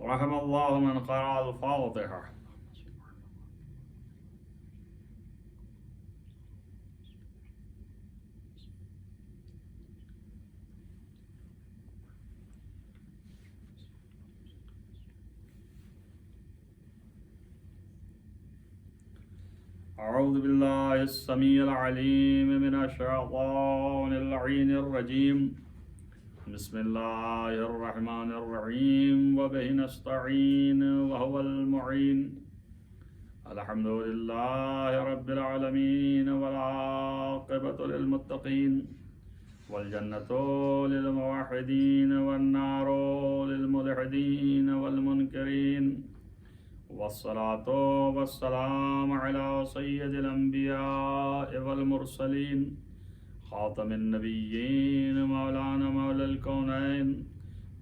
رحم الله من قرأ الفاتحة. أعوذ بالله السميع العليم من الشيطان اللعين الرجيم. بسم الله الرحمن الرحيم وبه نستعين وهو المعين. الحمد لله رب العالمين والعاقبة للمتقين والجنة للموحدين والنار للملحدين والمنكرين والصلاة والسلام على سيد الأنبياء والمرسلين خاتم النبيين مولانا مولى الكونين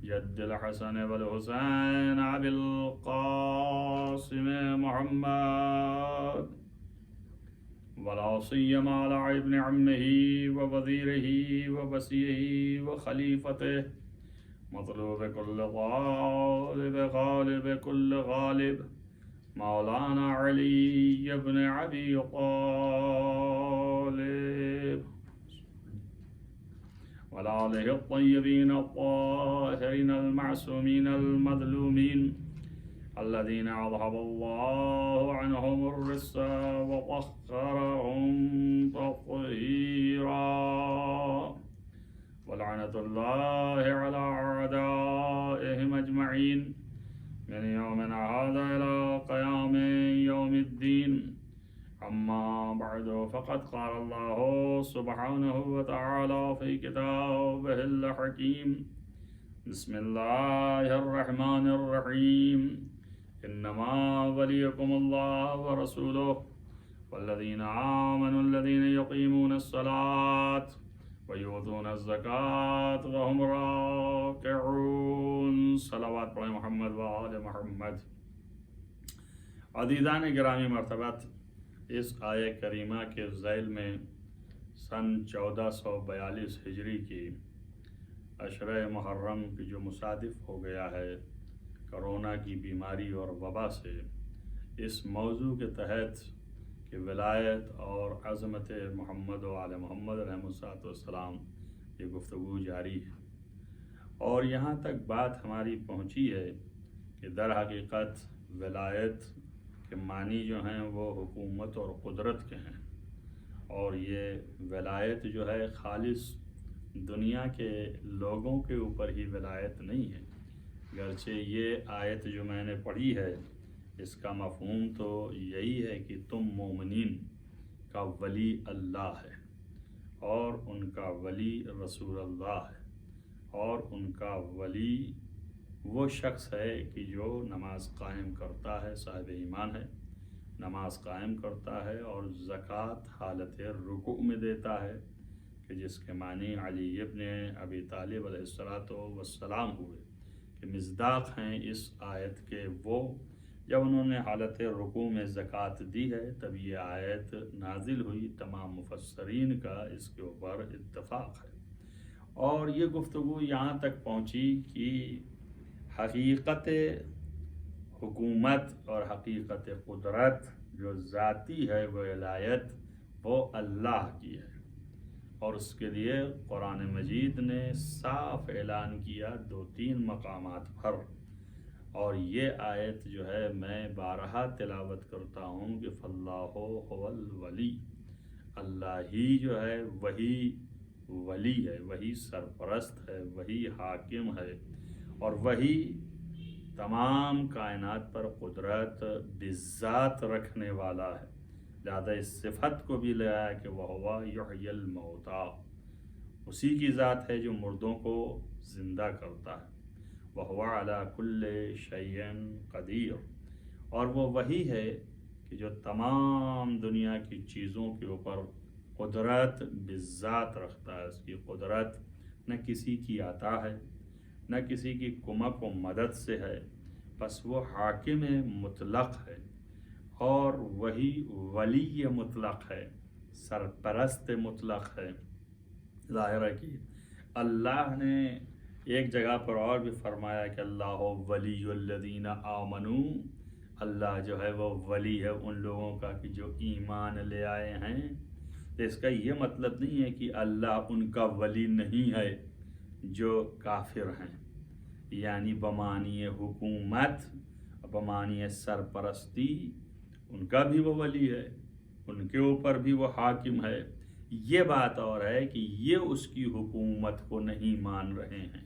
جد الحسن والحسين أبي القاسم محمد ولا سيما على ابن عمه ووزيره ووصيه وخليفته مطلوب كل غالب غالب كل غالب مولانا علي بن أبي طالب وآله الطيبين الطاهرين المعصومين المظلومين الذين أذهب الله عنهم الرجس وطهرهم تطهيرا. ولعنة الله على أعدائهم أجمعين من يومنا هذا إلى قيام يوم الدين. أما بعد فقد قال الله سبحانه وتعالى في كتابه الحكيم. بسم الله الرحمن الرحيم. إنما وليكم الله ورسوله والذين آمنوا الذين يقيمون الصلاة ويؤتون الزكاة وهم راكعون. صلوات پڑھیں محمد و آل محمد. عزیزان گرامی مرتبت، اس آیہ کریمہ کے ذیل میں سن 1442 ہجری کی عشرہ محرم کی جو مصادف ہو گیا ہے کرونا کی بیماری اور وبا سے، اس موضوع کے تحت کہ ولایت اور عظمت محمد و آل محمد علیہ السلام یہ گفتگو جاری ہے، اور یہاں تک بات ہماری پہنچی ہے کہ در حقیقت ولایت کے معنی جو ہیں وہ حکومت اور قدرت کے ہیں، اور یہ ولایت جو ہے خالص دنیا کے لوگوں کے اوپر ہی ولایت نہیں ہے، گرچہ یہ آیت جو میں نے پڑھی ہے اس کا مفہوم تو یہی ہے کہ تم مومنین کا ولی اللہ ہے، اور ان کا ولی رسول اللہ ہے، اور ان کا ولی وہ شخص ہے کہ جو نماز قائم کرتا ہے، صاحب ایمان ہے، نماز قائم کرتا ہے اور زکوٰۃ حالت رکوع میں دیتا ہے، کہ جس کے معنی علی ابن ابی طالب علیہ السلام ہوئے، کہ مصداق ہیں اس آیت کے وہ، جب انہوں نے حالت رکوع میں زکوٰۃ دی ہے تب یہ آیت نازل ہوئی۔ تمام مفسرین کا اس کے اوپر اتفاق ہے، اور یہ گفتگو یہاں تک پہنچی کہ حقیقت حکومت اور حقیقت قدرت جو ذاتی ہے وہ ولایت وہ اللہ کی ہے، اور اس کے لیے قرآن مجید نے صاف اعلان کیا 2-3 مقامات پر، اور یہ آیت جو ہے میں بارہا تلاوت کرتا ہوں کہ فاللہ هو الولی، اللہ ہی جو ہے وہی ولی ہے، وہی سرپرست ہے، وہی حاکم ہے، اور وہی تمام کائنات پر قدرت بذات رکھنے والا ہے۔ لہذا اس صفت کو بھی لایا کہ وَهُوَ يُحْيِي الْمَوْتَىٰ، اسی کی ذات ہے جو مردوں کو زندہ کرتا ہے۔ وَهُوَ عَلَىٰ كُلِّ شَيْءٍ قَدِيرٌ، اور وہ وہی ہے کہ جو تمام دنیا کی چیزوں کے اوپر قدرت بذات رکھتا ہے۔ اس کی قدرت نہ کسی کی عطا ہے، نہ کسی کی کمک و مدد سے ہے، بس وہ حاکم مطلق ہے، اور وہی ولی مطلق ہے، سرپرست مطلق ہے۔ ظاہر ہے کہ اللہ نے ایک جگہ پر اور بھی فرمایا کہ اللہ ولی الذین آمنو، اللہ جو ہے وہ ولی ہے ان لوگوں کا کہ جو ایمان لے آئے ہیں۔ تو اس کا یہ مطلب نہیں ہے کہ اللہ ان کا ولی نہیں ہے جو کافر ہیں، یعنی بمعنی حکومت، بمعنی سرپرستی ان کا بھی وہ ولی ہے، ان کے اوپر بھی وہ حاکم ہے۔ یہ بات اور ہے کہ یہ اس کی حکومت کو نہیں مان رہے ہیں،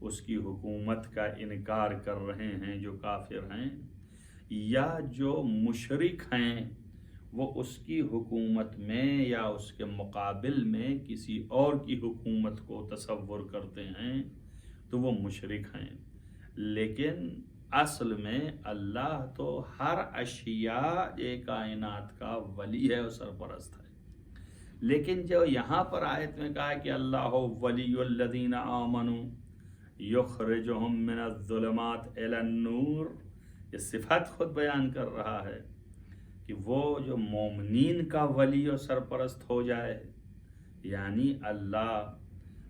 اس کی حکومت کا انکار کر رہے ہیں جو کافر ہیں، یا جو مشرک ہیں وہ اس کی حکومت میں یا اس کے مقابل میں کسی اور کی حکومت کو تصور کرتے ہیں تو وہ مشرک ہیں۔ لیکن اصل میں اللہ تو ہر اشیاء کائنات کا ولی ہے اور سرپرست ہے۔ لیکن جو یہاں پر آیت میں کہا کہ اللہ ولی الذین آمنوا یخرجہم من الظلمات الی النور، یہ صفت خود بیان کر رہا ہے کہ وہ جو مومنین کا ولی اور سرپرست ہو جائے، یعنی اللہ،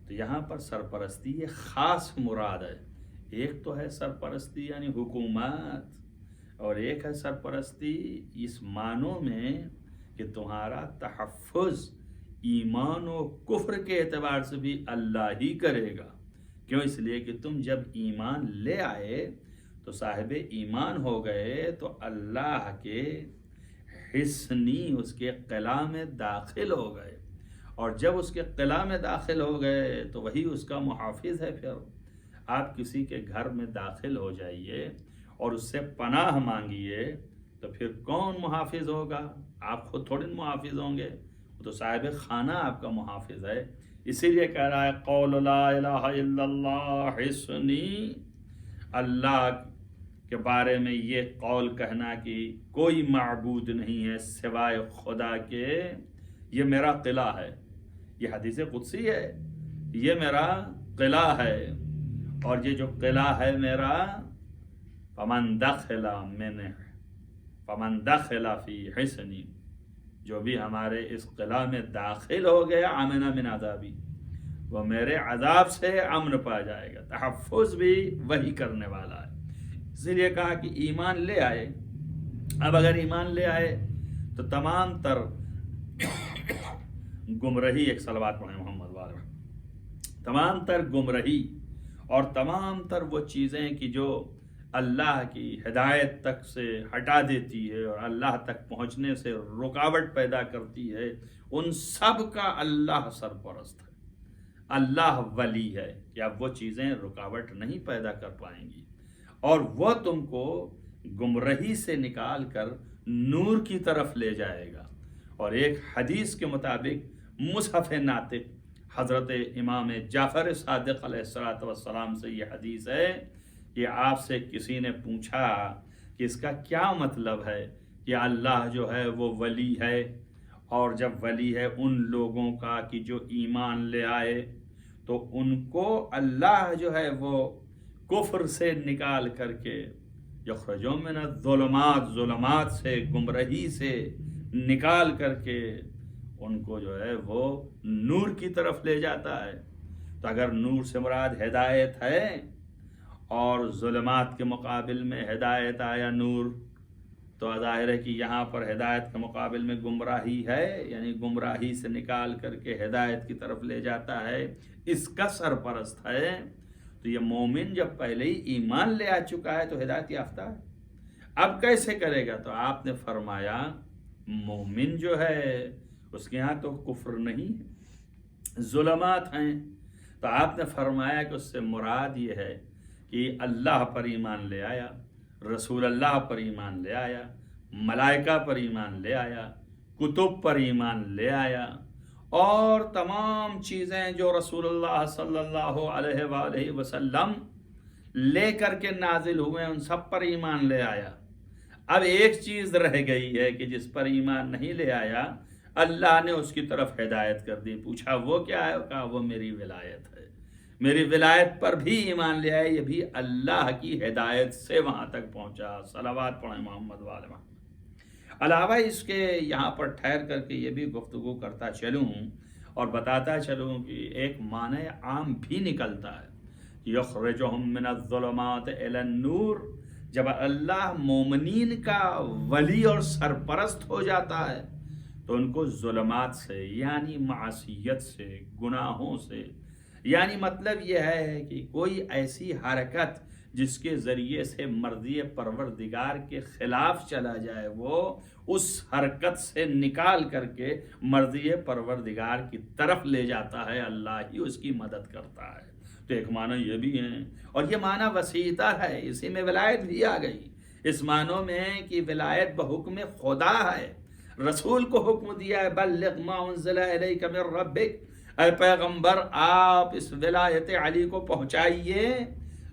تو یہاں پر سرپرستی یہ خاص مراد ہے۔ ایک تو ہے سرپرستی یعنی حکومت، اور ایک ہے سرپرستی اس معنوں میں کہ تمہارا تحفظ ایمان و کفر کے اعتبار سے بھی اللہ ہی کرے گا۔ کیوں؟ اس لیے کہ تم جب ایمان لے آئے تو صاحب ایمان ہو گئے، تو اللہ کے حصنی اس کے قلعہ میں داخل ہو گئے، اور جب اس کے قلعہ میں داخل ہو گئے تو وہی اس کا محافظ ہے۔ پھر آپ کسی کے گھر میں داخل ہو جائیے اور اس سے پناہ مانگیے تو پھر کون محافظ ہوگا؟ آپ خود تھوڑی محافظ ہوں گے، وہ تو صاحب خانہ آپ کا محافظ ہے۔ اسی لیے کہہ رہا ہے قول لا الہ الا اللہ حصنی، اللہ کے بارے میں یہ قول کہنا کہ کوئی معبود نہیں ہے سوائے خدا کے، یہ میرا قلعہ ہے۔ یہ حدیث قدسی ہے، یہ میرا قلعہ ہے، اور یہ جو قلعہ ہے میرا، فمن دخل منہ فمن دخل فی حصنی، جو بھی ہمارے اس قلعہ میں داخل ہو گیا، امن من عذابی، وہ میرے عذاب سے امن پا جائے گا۔ تحفظ بھی وہی کرنے والا ہے۔ اسی لیے کہا کہ ایمان لے آئے۔ اب اگر ایمان لے آئے تو تمام تر گمراہی، ایک صلوات پڑھیں محمد والے، تمام تر گمراہی اور تمام تر وہ چیزیں کہ جو اللہ کی ہدایت تک سے ہٹا دیتی ہے اور اللہ تک پہنچنے سے رکاوٹ پیدا کرتی ہے، ان سب کا اللہ سرپرست ہے، اللہ ولی ہے، کہ اب وہ چیزیں رکاوٹ نہیں پیدا کر پائیں گی، اور وہ تم کو گمراہی سے نکال کر نور کی طرف لے جائے گا۔ اور ایک حدیث کے مطابق مصحف ناطق حضرت امام جعفر صادق علیہ السلام سے یہ حدیث ہے کہ آپ سے کسی نے پوچھا کہ اس کا کیا مطلب ہے کہ اللہ جو ہے وہ ولی ہے، اور جب ولی ہے ان لوگوں کا کہ جو ایمان لے آئے تو ان کو اللہ جو ہے وہ کفر سے نکال کر کے، یخرجون من الظلمات، ظلمات سے، گمراہی سے نکال کر کے ان کو جو ہے وہ نور کی طرف لے جاتا ہے۔ تو اگر نور سے مراد ہدایت ہے اور ظلمات کے مقابل میں ہدایت آیا نور، تو ظاہر ہے کہ یہاں پر ہدایت کے مقابل میں گمراہی ہے، یعنی گمراہی سے نکال کر کے ہدایت کی طرف لے جاتا ہے، اس کا سرپرست ہے۔ تو یہ مومن جب پہلے ہی ایمان لے آ چکا ہے تو ہدایت یافتہ ہے۔ اب کیسے کرے گا؟ تو آپ نے فرمایا مومن جو ہے اس کے ہاں تو کفر نہیں ہے، ظلمات ہیں۔ تو آپ نے فرمایا کہ اس سے مراد یہ ہے کہ اللہ پر ایمان لے آیا، رسول اللہ پر ایمان لے آیا، ملائکہ پر ایمان لے آیا، کتب پر ایمان لے آیا، اور تمام چیزیں جو رسول اللہ صلی اللہ علیہ وآلہ وسلم لے کر کے نازل ہوئے ان سب پر ایمان لے آیا۔ اب ایک چیز رہ گئی ہے کہ جس پر ایمان نہیں لے آیا، اللہ نے اس کی طرف ہدایت کر دی۔ پوچھا وہ کیا ہے؟ کہا وہ میری ولایت ہے، میری ولایت پر بھی ایمان لے آئے، یہ بھی اللہ کی ہدایت سے وہاں تک پہنچا۔ صلوات پڑھیں محمد والے محمد۔ علاوہ اس کے یہاں پر ٹھہر کر کے یہ بھی گفتگو کرتا چلوں اور بتاتا چلوں کہ ایک معنی عام بھی نکلتا ہے یخرجہم من الظلمات الی النور، جب اللہ مومنین کا ولی اور سرپرست ہو جاتا ہے تو ان کو ظلمات سے یعنی معصیت سے، گناہوں سے، یعنی مطلب یہ ہے کہ کوئی ایسی حرکت جس کے ذریعے سے مرضی پروردگار کے خلاف چلا جائے، وہ اس حرکت سے نکال کر کے مرضی پروردگار کی طرف لے جاتا ہے، اللہ ہی اس کی مدد کرتا ہے۔ تو ایک معنی یہ بھی ہے، اور یہ معنی وسیع تر ہے، اسی میں ولایت بھی آ گئی، اس معنوں میں کہ ولایت بحکم خدا ہے، رسول کو حکم دیا ہے بلغ ما انزل الیک من ربک، اے پیغمبر آپ اس ولایت علی کو پہنچائیے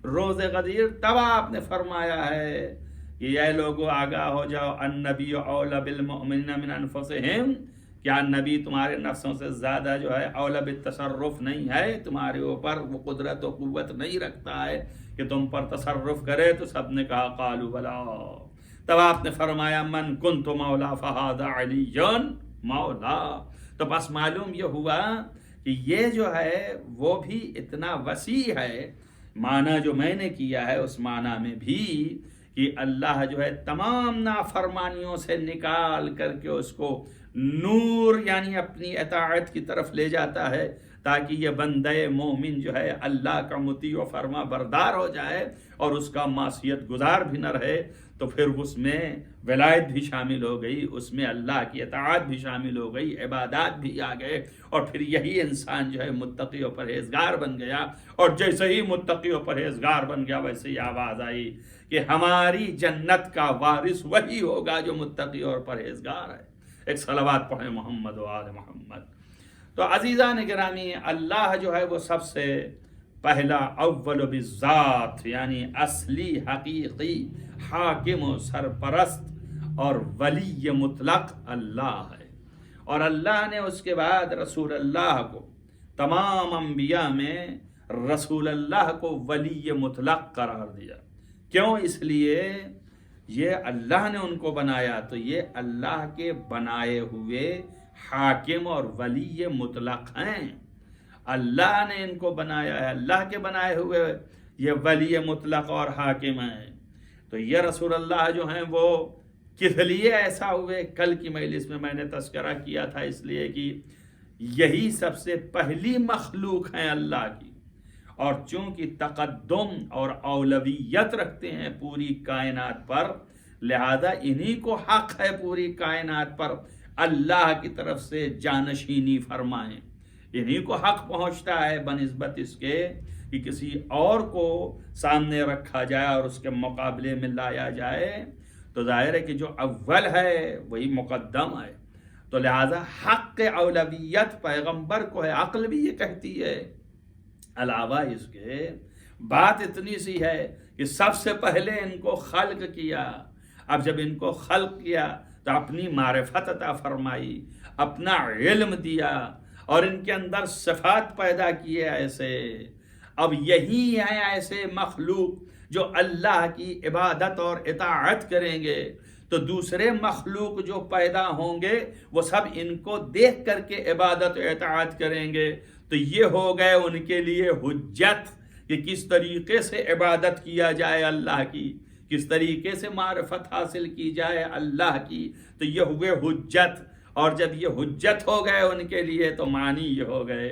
روز غدیر۔ تب آپ نے فرمایا ہے کہ اے لوگو آگاہ ہو جاؤ، النبی اولی بالمؤمنین من انفسہم، کیا نبی تمہارے نفسوں سے زیادہ جو ہے اولی بالتصرف نہیں ہے، تمہارے اوپر وہ قدرت و قوت نہیں رکھتا ہے کہ تم پر تصرف کرے؟ تو سب نے کہا قالوا بلا۔ تب آپ نے فرمایا من کنت مولا فہذا علی مولا۔ تو بس معلوم یہ ہوا کہ یہ جو ہے وہ بھی اتنا وسیع ہے، معنی جو میں نے کیا ہے اس معنی میں بھی کہ اللہ جو ہے تمام نافرمانیوں سے نکال کر کے اس کو نور یعنی اپنی اطاعت کی طرف لے جاتا ہے، تاکہ یہ بندہ مومن جو ہے اللہ کا مطیع و فرما بردار ہو جائے اور اس کا معصیت گزار بھی نہ رہے۔ تو پھر اس میں ولایت بھی شامل ہو گئی، اس میں اللہ کی اطاعت بھی شامل ہو گئی، عبادات بھی آ گئے، اور پھر یہی انسان جو ہے متقی و پرہیزگار بن گیا۔ اور جیسے ہی متقی و پرہیزگار بن گیا ویسے ہی آواز آئی کہ ہماری جنت کا وارث وہی ہوگا جو متقی اور پرہیزگار ہے۔ ایک صلوات پڑھیں محمد و آل محمد۔ تو عزیزان گرامی، اللہ جو ہے وہ سب سے پہلا اول بالذات یعنی اصلی حقیقی حاکم و سرپرست اور ولی مطلق اللہ ہے، اور اللہ نے اس کے بعد رسول اللہ کو تمام انبیاء میں رسول اللہ کو ولی مطلق قرار دیا۔ کیوں؟ اس لیے یہ اللہ نے ان کو بنایا، تو یہ اللہ کے بنائے ہوئے حاکم اور ولی مطلق ہیں، اللہ نے ان کو بنایا ہے، اللہ کے بنائے ہوئے یہ ولی مطلق اور حاکم ہیں۔ تو یہ رسول اللہ جو ہیں وہ کس لیے ایسا ہوئے؟ کل کی مجلس میں نے تذکرہ کیا تھا، اس لیے کہ یہی سب سے پہلی مخلوق ہیں اللہ کی، اور چونکہ تقدم اور اولویت رکھتے ہیں پوری کائنات پر، لہذا انہی کو حق ہے پوری کائنات پر اللہ کی طرف سے جانشینی فرمائیں، انہی کو حق پہنچتا ہے بنسبت اس کے کہ کسی اور کو سامنے رکھا جائے اور اس کے مقابلے میں لایا جائے۔ تو ظاہر ہے کہ جو اول ہے وہی مقدم ہے، تو لہذا حق اولویت پیغمبر کو ہے، عقل بھی یہ کہتی ہے۔ علاوہ اس کے بات اتنی سی ہے کہ سب سے پہلے ان کو خلق کیا، اب جب ان کو خلق کیا تو اپنی معرفت عطا فرمائی، اپنا علم دیا، اور ان کے اندر صفات پیدا کیے ایسے۔ اب یہی ہیں ایسے مخلوق جو اللہ کی عبادت اور اطاعت کریں گے، تو دوسرے مخلوق جو پیدا ہوں گے وہ سب ان کو دیکھ کر کے عبادت و اطاعت کریں گے، تو یہ ہو گئے ان کے لیے حجت کہ کس طریقے سے عبادت کیا جائے اللہ کی، کس طریقے سے معرفت حاصل کی جائے اللہ کی، تو یہ ہوئے حجت۔ اور جب یہ حجت ہو گئے ان کے لیے تو معنی یہ ہو گئے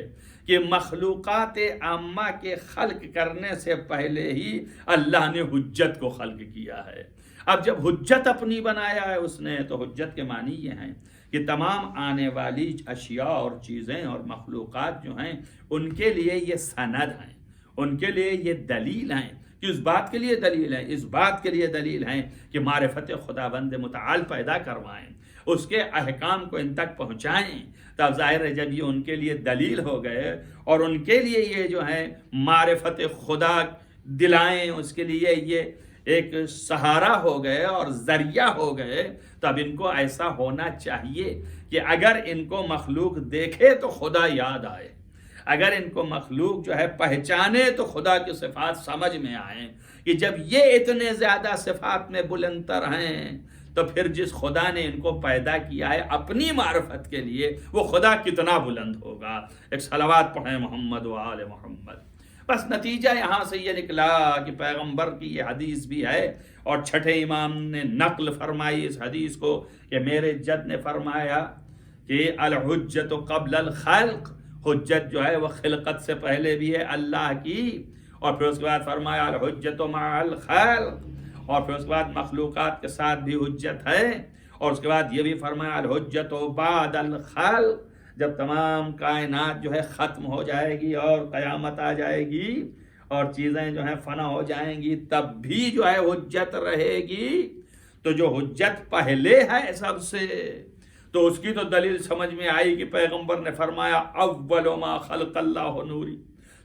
کہ مخلوقات عامہ کے خلق کرنے سے پہلے ہی اللہ نے حجت کو خلق کیا ہے۔ اب جب حجت اپنی بنایا ہے اس نے، تو حجت کے معنی یہ ہیں کہ تمام آنے والی اشیاء اور چیزیں اور مخلوقات جو ہیں ان کے لیے یہ سند ہیں، ان کے لیے یہ دلیل ہیں، کہ اس بات کے لیے دلیل ہیں، اس بات کے لیے دلیل ہیں کہ معرفت خداوند متعال پیدا کروائیں، اس کے احکام کو ان تک پہنچائیں۔ تب ظاہر ہے جب یہ ان کے لیے دلیل ہو گئے اور ان کے لیے یہ جو ہے معرفت خدا دلائیں، اس کے لیے یہ ایک سہارا ہو گئے اور ذریعہ ہو گئے، تب ان کو ایسا ہونا چاہیے کہ اگر ان کو مخلوق دیکھے تو خدا یاد آئے، اگر ان کو مخلوق جو ہے پہچانے تو خدا کی صفات سمجھ میں آئیں، کہ جب یہ اتنے زیادہ صفات میں بلندتر ہیں تو پھر جس خدا نے ان کو پیدا کیا ہے اپنی معرفت کے لیے وہ خدا کتنا بلند ہوگا۔ ایک صلوات پڑھیں محمد و آل محمد۔ بس نتیجہ یہاں سے یہ نکلا کہ پیغمبر کی یہ حدیث بھی ہے، اور چھٹے امام نے نقل فرمائی اس حدیث کو کہ میرے جد نے فرمایا کہ الحجت قبل الخلق، حجت جو ہے وہ خلقت سے پہلے بھی ہے اللہ کی، اور پھر اس کے بعد فرمایا الحجت مع الخلق، اور پھر اس کے بعد مخلوقات کے ساتھ بھی حجت ہے، اور اس کے بعد یہ بھی فرمایا الحجت بعد الخلق، جب تمام کائنات جو ہے ختم ہو جائے گی اور قیامت آ جائے گی اور چیزیں جو ہیں فنا ہو جائیں گی، تب بھی جو ہے حجت رہے گی۔ تو جو حجت پہلے ہے سب سے، تو اس کی تو دلیل سمجھ میں آئی کہ پیغمبر نے فرمایا اول ما خلق اللہ نوری،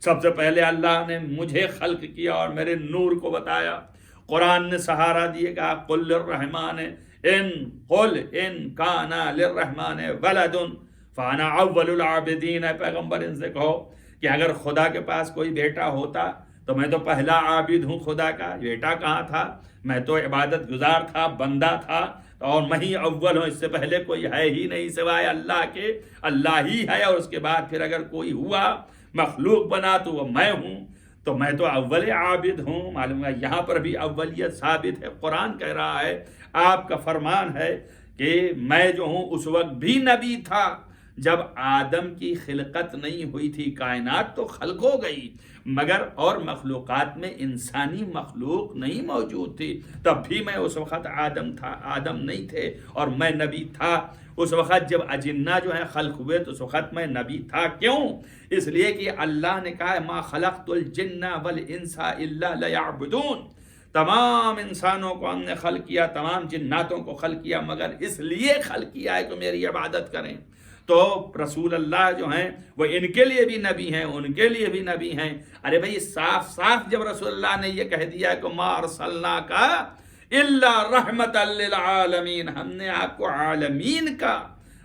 سب سے پہلے اللہ نے مجھے خلق کیا اور میرے نور کو بتایا۔ قرآن نے سہارا دیے گا قل للرحمن ان کان للرحمن ولد فانا اول العابدین، ہے پیغمبر ان سے کہو کہ اگر خدا کے پاس کوئی بیٹا ہوتا تو میں تو پہلا عابد ہوں خدا کا۔ بیٹا کہاں تھا، میں تو عبادت گزار تھا، بندہ تھا، اور میں ہی اول ہوں، اس سے پہلے کوئی ہے ہی نہیں سوائے اللہ کے، اللہ ہی ہے، اور اس کے بعد پھر اگر کوئی ہوا مخلوق بنا تو وہ میں ہوں، تو میں تو اول عابد ہوں۔ معلوم ہے یہاں پر بھی اولیت ثابت ہے، قرآن کہہ رہا ہے، آپ کا فرمان ہے کہ میں جو ہوں اس وقت بھی نبی تھا جب آدم کی خلقت نہیں ہوئی تھی، کائنات تو خلق ہو گئی مگر اور مخلوقات میں انسانی مخلوق نہیں موجود تھی، تب بھی میں اس وقت آدم تھا، آدم نہیں تھے اور میں نبی تھا۔ اس وقت جب اجنہ جو ہیں خلق ہوئے تو اس وقت میں نبی تھا، کیوں؟ اس لیے کہ اللہ نے کہا ما خلقت الجن والانس الا لیعبدون، تمام انسانوں کو ہم نے خلق کیا، تمام جناتوں کو خلق کیا مگر اس لیے خلق کیا ہے کہ میری عبادت کریں۔ تو رسول اللہ جو ہیں وہ ان کے لیے بھی نبی ہیں، ان کے لیے بھی نبی ہیں۔ ارے بھائی صاف صاف جب رسول اللہ نے یہ کہہ دیا کہ ما ارسلناک الا رحمت للعالمین، ہم نے آپ کو عالمین کا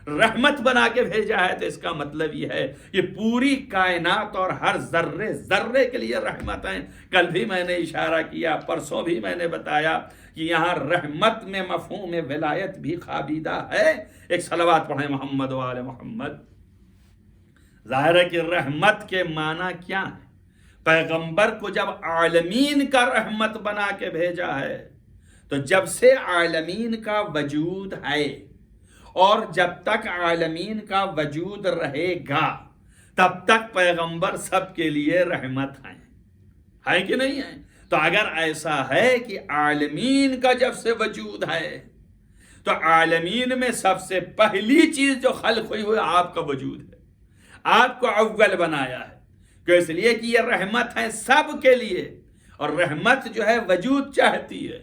رحمت بنا کے بھیجا ہے، تو اس کا مطلب یہ ہے کہ پوری کائنات اور ہر ذرے ذرے کے لیے رحمت ہیں۔ کل بھی میں نے اشارہ کیا، پرسوں بھی میں نے بتایا کہ یہاں رحمت میں مفہوم ولایت بھی خابیدہ ہے۔ ایک صلوات پڑھیں محمد و آل محمد۔ ظاہر ہے کہ رحمت کے معنی کیا ہے؟ پیغمبر کو جب عالمین کا رحمت بنا کے بھیجا ہے تو جب سے عالمین کا وجود ہے اور جب تک عالمین کا وجود رہے گا تب تک پیغمبر سب کے لیے رحمت ہیں کہ نہیں ہیں؟ تو اگر ایسا ہے کہ عالمین کا جب سے وجود ہے تو عالمین میں سب سے پہلی چیز جو خلق ہوئی وہ آپ کا وجود ہے، آپ کو اول بنایا ہے، کہ اس لیے کہ یہ رحمت ہے سب کے لیے، اور رحمت جو ہے وجود چاہتی ہے۔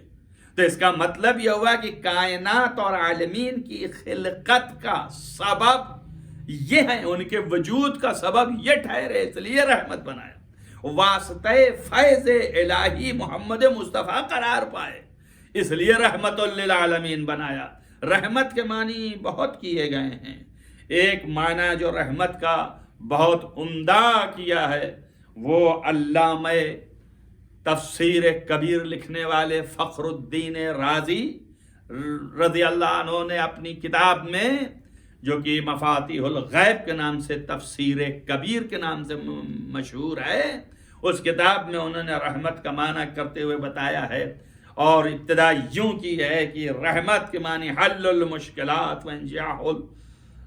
تو اس کا مطلب یہ ہوا کہ کائنات اور عالمین کی خلقت کا سبب یہ ہے، ان کے وجود کا سبب یہ ٹھہرے، اس لیے رحمت بنایا، واسطہ فیض الہی محمد مصطفیٰ قرار پائے، اس لیے رحمت للعالمین بنایا۔ رحمت کے معنی بہت کیے گئے ہیں، ایک معنی جو رحمت کا بہت عمدہ کیا ہے وہ علامہ تفسیر کبیر لکھنے والے فخر الدین رازی رضی اللہ عنہ نے اپنی کتاب میں، جو کہ مفاتیح الغیب کے نام سے تفسیر کبیر کے نام سے مشہور ہے، اس کتاب میں انہوں نے رحمت کا معنی کرتے ہوئے بتایا ہے، اور ابتدا یوں کی ہے کہ رحمت کے معنی حل المشکلات وانجاح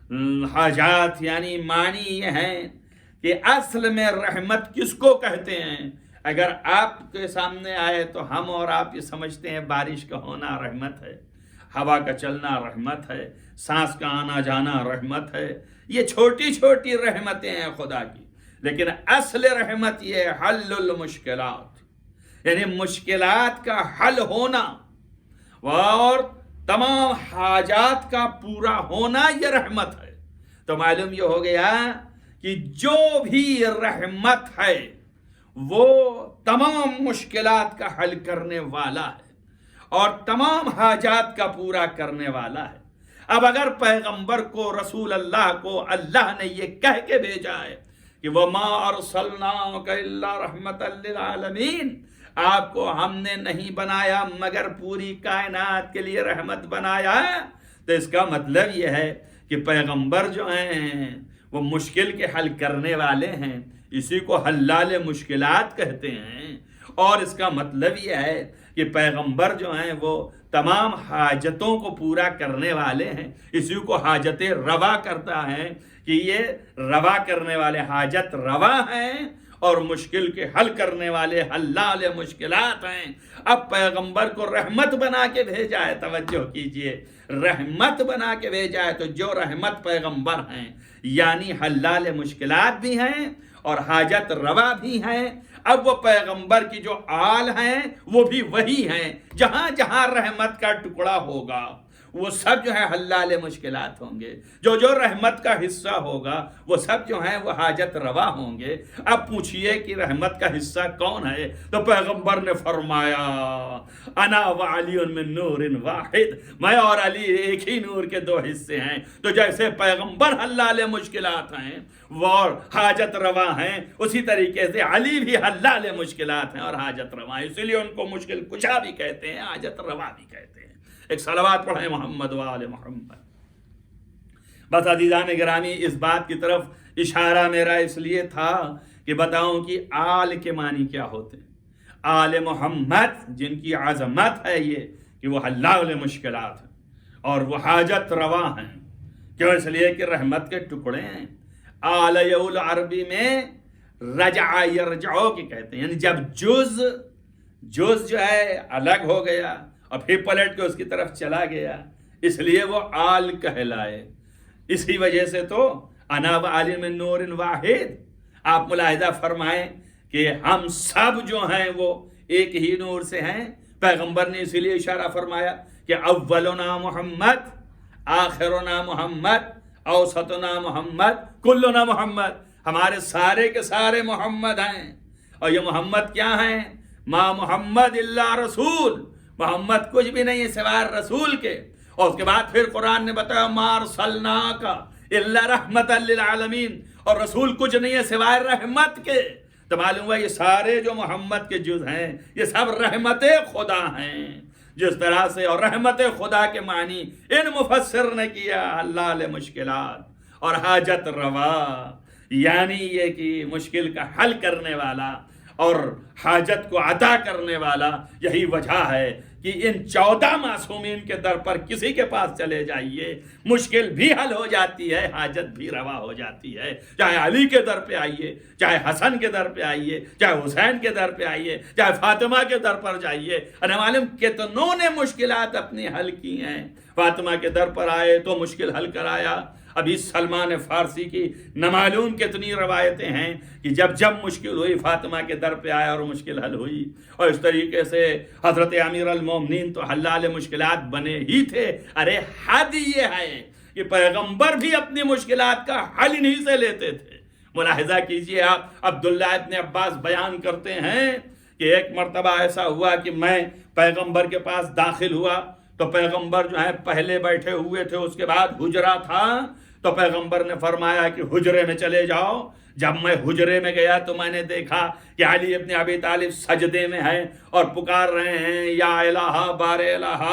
الحاجات، یعنی معنی یہ ہے کہ اصل میں رحمت کس کو کہتے ہیں؟ اگر آپ کے سامنے آئے تو ہم اور آپ یہ سمجھتے ہیں بارش کا ہونا رحمت ہے، ہوا کا چلنا رحمت ہے، سانس کا آنا جانا رحمت ہے، یہ چھوٹی چھوٹی رحمتیں ہیں خدا کی، لیکن اصل رحمت یہ ہے حل المشکلات، یعنی مشکلات کا حل ہونا اور تمام حاجات کا پورا ہونا، یہ رحمت ہے۔ تو معلوم یہ ہو گیا کہ جو بھی رحمت ہے وہ تمام مشکلات کا حل کرنے والا ہے اور تمام حاجات کا پورا کرنے والا ہے۔ اب اگر پیغمبر کو، رسول اللہ کو اللہ نے یہ کہہ کے بھیجا ہے کہ وَمَا أَرْسَلْنَاكَ إِلَّا رَحْمَةً لِلْعَالَمِينَ، آپ کو ہم نے نہیں بنایا مگر پوری کائنات کے لیے رحمت بنایا ہے، تو اس کا مطلب یہ ہے کہ پیغمبر جو ہیں وہ مشکل کے حل کرنے والے ہیں، اسی کو حلال مشکلات کہتے ہیں۔ اور اس کا مطلب یہ ہے کہ پیغمبر جو ہیں وہ تمام حاجتوں کو پورا کرنے والے ہیں، اسی کو حاجت روا کرتا ہے کہ یہ روا کرنے والے حاجت روا ہیں اور مشکل کے حل کرنے والے حلال مشکلات ہیں۔ اب پیغمبر کو رحمت بنا کے بھیجا ہے، توجہ کیجئے، رحمت بنا کے بھیجا ہے، تو جو رحمت پیغمبر ہیں یعنی حلال مشکلات بھی ہیں اور حاجت روا بھی ہیں۔ اب وہ پیغمبر کی جو آل ہیں وہ بھی وہی ہیں، جہاں جہاں رحمت کا ٹکڑا ہوگا وہ سب جو ہے حلال مشکلات ہوں گے، جو جو رحمت کا حصہ ہوگا وہ سب جو ہیں وہ حاجت روا ہوں گے۔ اب پوچھئے کہ رحمت کا حصہ کون ہے، تو پیغمبر نے فرمایا انا وعلی من نور واحد، میں اور علی ایک ہی نور کے دو حصے ہیں۔ تو جیسے پیغمبر حلال مشکلات ہیں وہ حاجت روا ہیں، اسی طریقے سے علی بھی حلال مشکلات ہیں اور حاجت روا ہیں، اسی لیے ان کو مشکل کشا بھی کہتے ہیں، حاجت روا بھی کہتے ہیں۔ ایک صلوات پڑھیں محمد و آل محمد۔ بس عزیزان گرامی، اس بات کی طرف اشارہ میرا اس لیے تھا کہ بتاؤں کہ آل کے معنی کیا ہوتے ہیں۔ آل محمد جن کی عظمت ہے یہ کہ وہ حلال مشکلات ہیں اور وہ حاجت روا ہیں، کیوں؟ اس لیے کہ رحمت کے ٹکڑے ہیں۔ آل یول عربی میں رجع یرجعو کی کہتے ہیں، یعنی جب جز جو ہے الگ ہو گیا اور پھر پلٹ کے اس کی طرف چلا گیا، اس لیے وہ آل کہلائے۔ اسی وجہ سے تو انا وعلی من نور واحد، آپ ملاحظہ فرمائیں کہ ہم سب جو ہیں وہ ایک ہی نور سے ہیں۔ پیغمبر نے اسی لیے اشارہ فرمایا کہ اولنا محمد، آخرنا محمد، اوسطنا محمد، کلنا محمد، ہمارے سارے کے سارے محمد ہیں۔ اور یہ محمد کیا ہیں؟ ما محمد الا رسول، محمد کچھ بھی نہیں ہے سوائے رسول کے۔ اور اس کے بعد پھر قرآن نے بتایا ما ارسلناک الا رحمت للعالمین، اور رسول کچھ نہیں ہے سوائے رحمت کے۔ تو معلوم ہوا یہ سارے جو محمد کے جز ہیں یہ سب رحمت خدا ہیں۔ جس طرح سے اور رحمت خدا کے معنی ان مفسر نے کیا حلال مشکلات اور حاجت روا، یعنی یہ کہ مشکل کا حل کرنے والا اور حاجت کو عطا کرنے والا۔ یہی وجہ ہے کہ ان 14 معصومین کے در پر کسی کے پاس چلے جائیے مشکل بھی حل ہو جاتی ہے، حاجت بھی روا ہو جاتی ہے۔ چاہے علی کے در پہ آئیے، چاہے حسن کے در پہ آئیے، چاہے حسین کے در پہ آئیے، چاہے فاطمہ کے در پر جائیے، اور معلوم کتنوں نے مشکلات اپنی حل کی ہیں۔ فاطمہ کے در پر آئے تو مشکل حل کرایا۔ ابھی سلمان فارسی کی نمعلوم کتنی روایتیں ہیں کہ جب مشکل ہوئی فاطمہ کے در پہ آیا اور مشکل حل ہوئی۔ اور اس طریقے سے حضرت امیر المومنین تو حلال مشکلات بنے ہی تھے۔ ارے حد یہ ہے کہ پیغمبر بھی اپنی مشکلات کا حل انہی سے لیتے تھے۔ ملاحظہ کیجئے آپ، عبداللہ ابن عباس بیان کرتے ہیں کہ ایک مرتبہ ایسا ہوا کہ میں پیغمبر کے پاس داخل ہوا تو پیغمبر جو ہے پہلے بیٹھے ہوئے تھے، اس کے بعد حجرہ تھا، تو پیغمبر نے فرمایا کہ حجرے میں چلے جاؤ۔ جب میں حجرے میں گیا تو میں نے دیکھا کہ علی ابن ابی طالب سجدے میں ہیں اور پکار رہے ہیں یا الہ بار الہ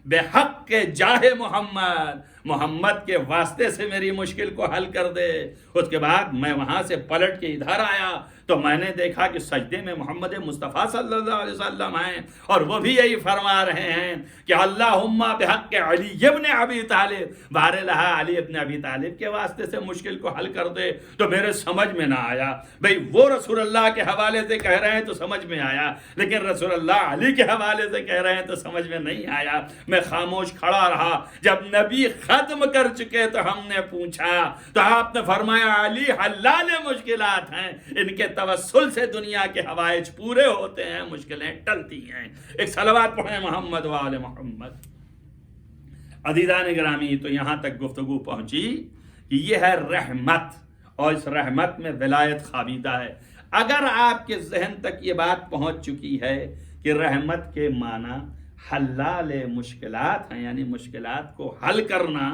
بے حق کے جاہ محمد، محمد کے واسطے سے میری مشکل کو حل کر دے۔ اس کے بعد میں وہاں سے پلٹ کے ادھر آیا تو میں نے دیکھا کہ سجدے میں محمد مصطفیٰ صلی اللہ علیہ وسلم ہیں اور وہ بھی یہی فرما رہے ہیں کہ اللہم بحق علی ابن ابی طالب، بار الہ علی ابن ابی طالب کے واسطے سے مشکل کو حل کر دے۔ تو میرے سمجھ میں نہ آیا، بھئی وہ رسول اللہ کے حوالے سے کہہ رہے ہیں تو سمجھ میں آیا، لیکن رسول اللہ علی کے حوالے سے کہہ رہے ہیں تو سمجھ میں نہیں آیا۔ میں خاموش کھڑا رہا۔ جب نبی ختم کر چکے تو ہم نے پوچھا تو آپ نے فرمایا علی حلال مشکلات ہیں، ان کے توسل سے دنیا کے حوائج پورے ہوتے ہیں، مشکلیں ٹلتی ہیں۔ ایک صلوات پڑھیں محمد و آل محمد۔ عزیزان گرامی، تو یہاں تک گفتگو پہنچی کہ یہ ہے رحمت، اور اس رحمت میں ولایت خوابیدہ ہے۔ اگر آپ کے ذہن تک یہ بات پہنچ چکی ہے کہ رحمت کے معنی حلال مشکلات ہیں، یعنی مشکلات کو حل کرنا،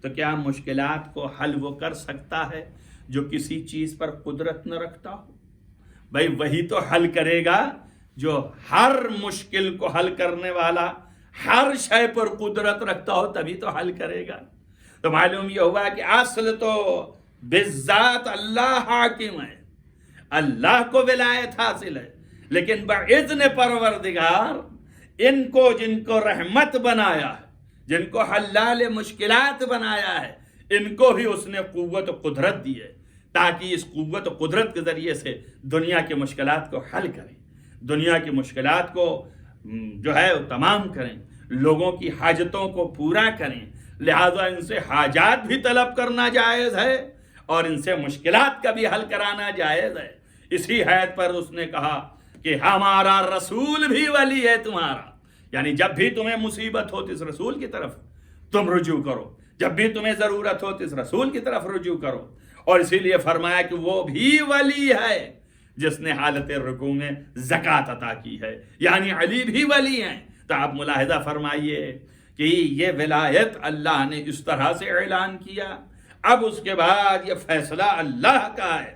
تو کیا مشکلات کو حل وہ کر سکتا ہے جو کسی چیز پر قدرت نہ رکھتا ہو؟ بھائی وہی تو حل کرے گا جو ہر مشکل کو حل کرنے والا، ہر شے پر قدرت رکھتا ہو، تبھی تو حل کرے گا۔ تو معلوم یہ ہوا کہ اصل تو بالذات اللہ حاکم ہے، اللہ کو ولایت حاصل ہے، لیکن باذن پروردگار ان کو جن کو رحمت بنایا ہے، جن کو حلال مشکلات بنایا ہے، ان کو بھی اس نے قوت و قدرت دی ہے تاکہ اس قوت و قدرت کے ذریعے سے دنیا کی مشکلات کو حل کریں، دنیا کی مشکلات کو جو ہے تمام کریں، لوگوں کی حاجتوں کو پورا کریں۔ لہذا ان سے حاجات بھی طلب کرنا جائز ہے اور ان سے مشکلات کا بھی حل کرانا جائز ہے۔ اسی حید پر اس نے کہا کہ ہمارا رسول بھی ولی ہے تمہارا، یعنی جب بھی تمہیں مصیبت ہو تو اس رسول کی طرف تم رجوع کرو، جب بھی تمہیں ضرورت ہو تو اس رسول کی طرف رجوع کرو۔ اور اسی لیے فرمایا کہ وہ بھی ولی ہے جس نے حالت رکوع میں زکوٰۃ عطا کی ہے، یعنی علی بھی ولی ہیں۔ تو آپ ملاحظہ فرمائیے کہ یہ ولایت اللہ نے اس طرح سے اعلان کیا۔ اب اس کے بعد یہ فیصلہ اللہ کا ہے،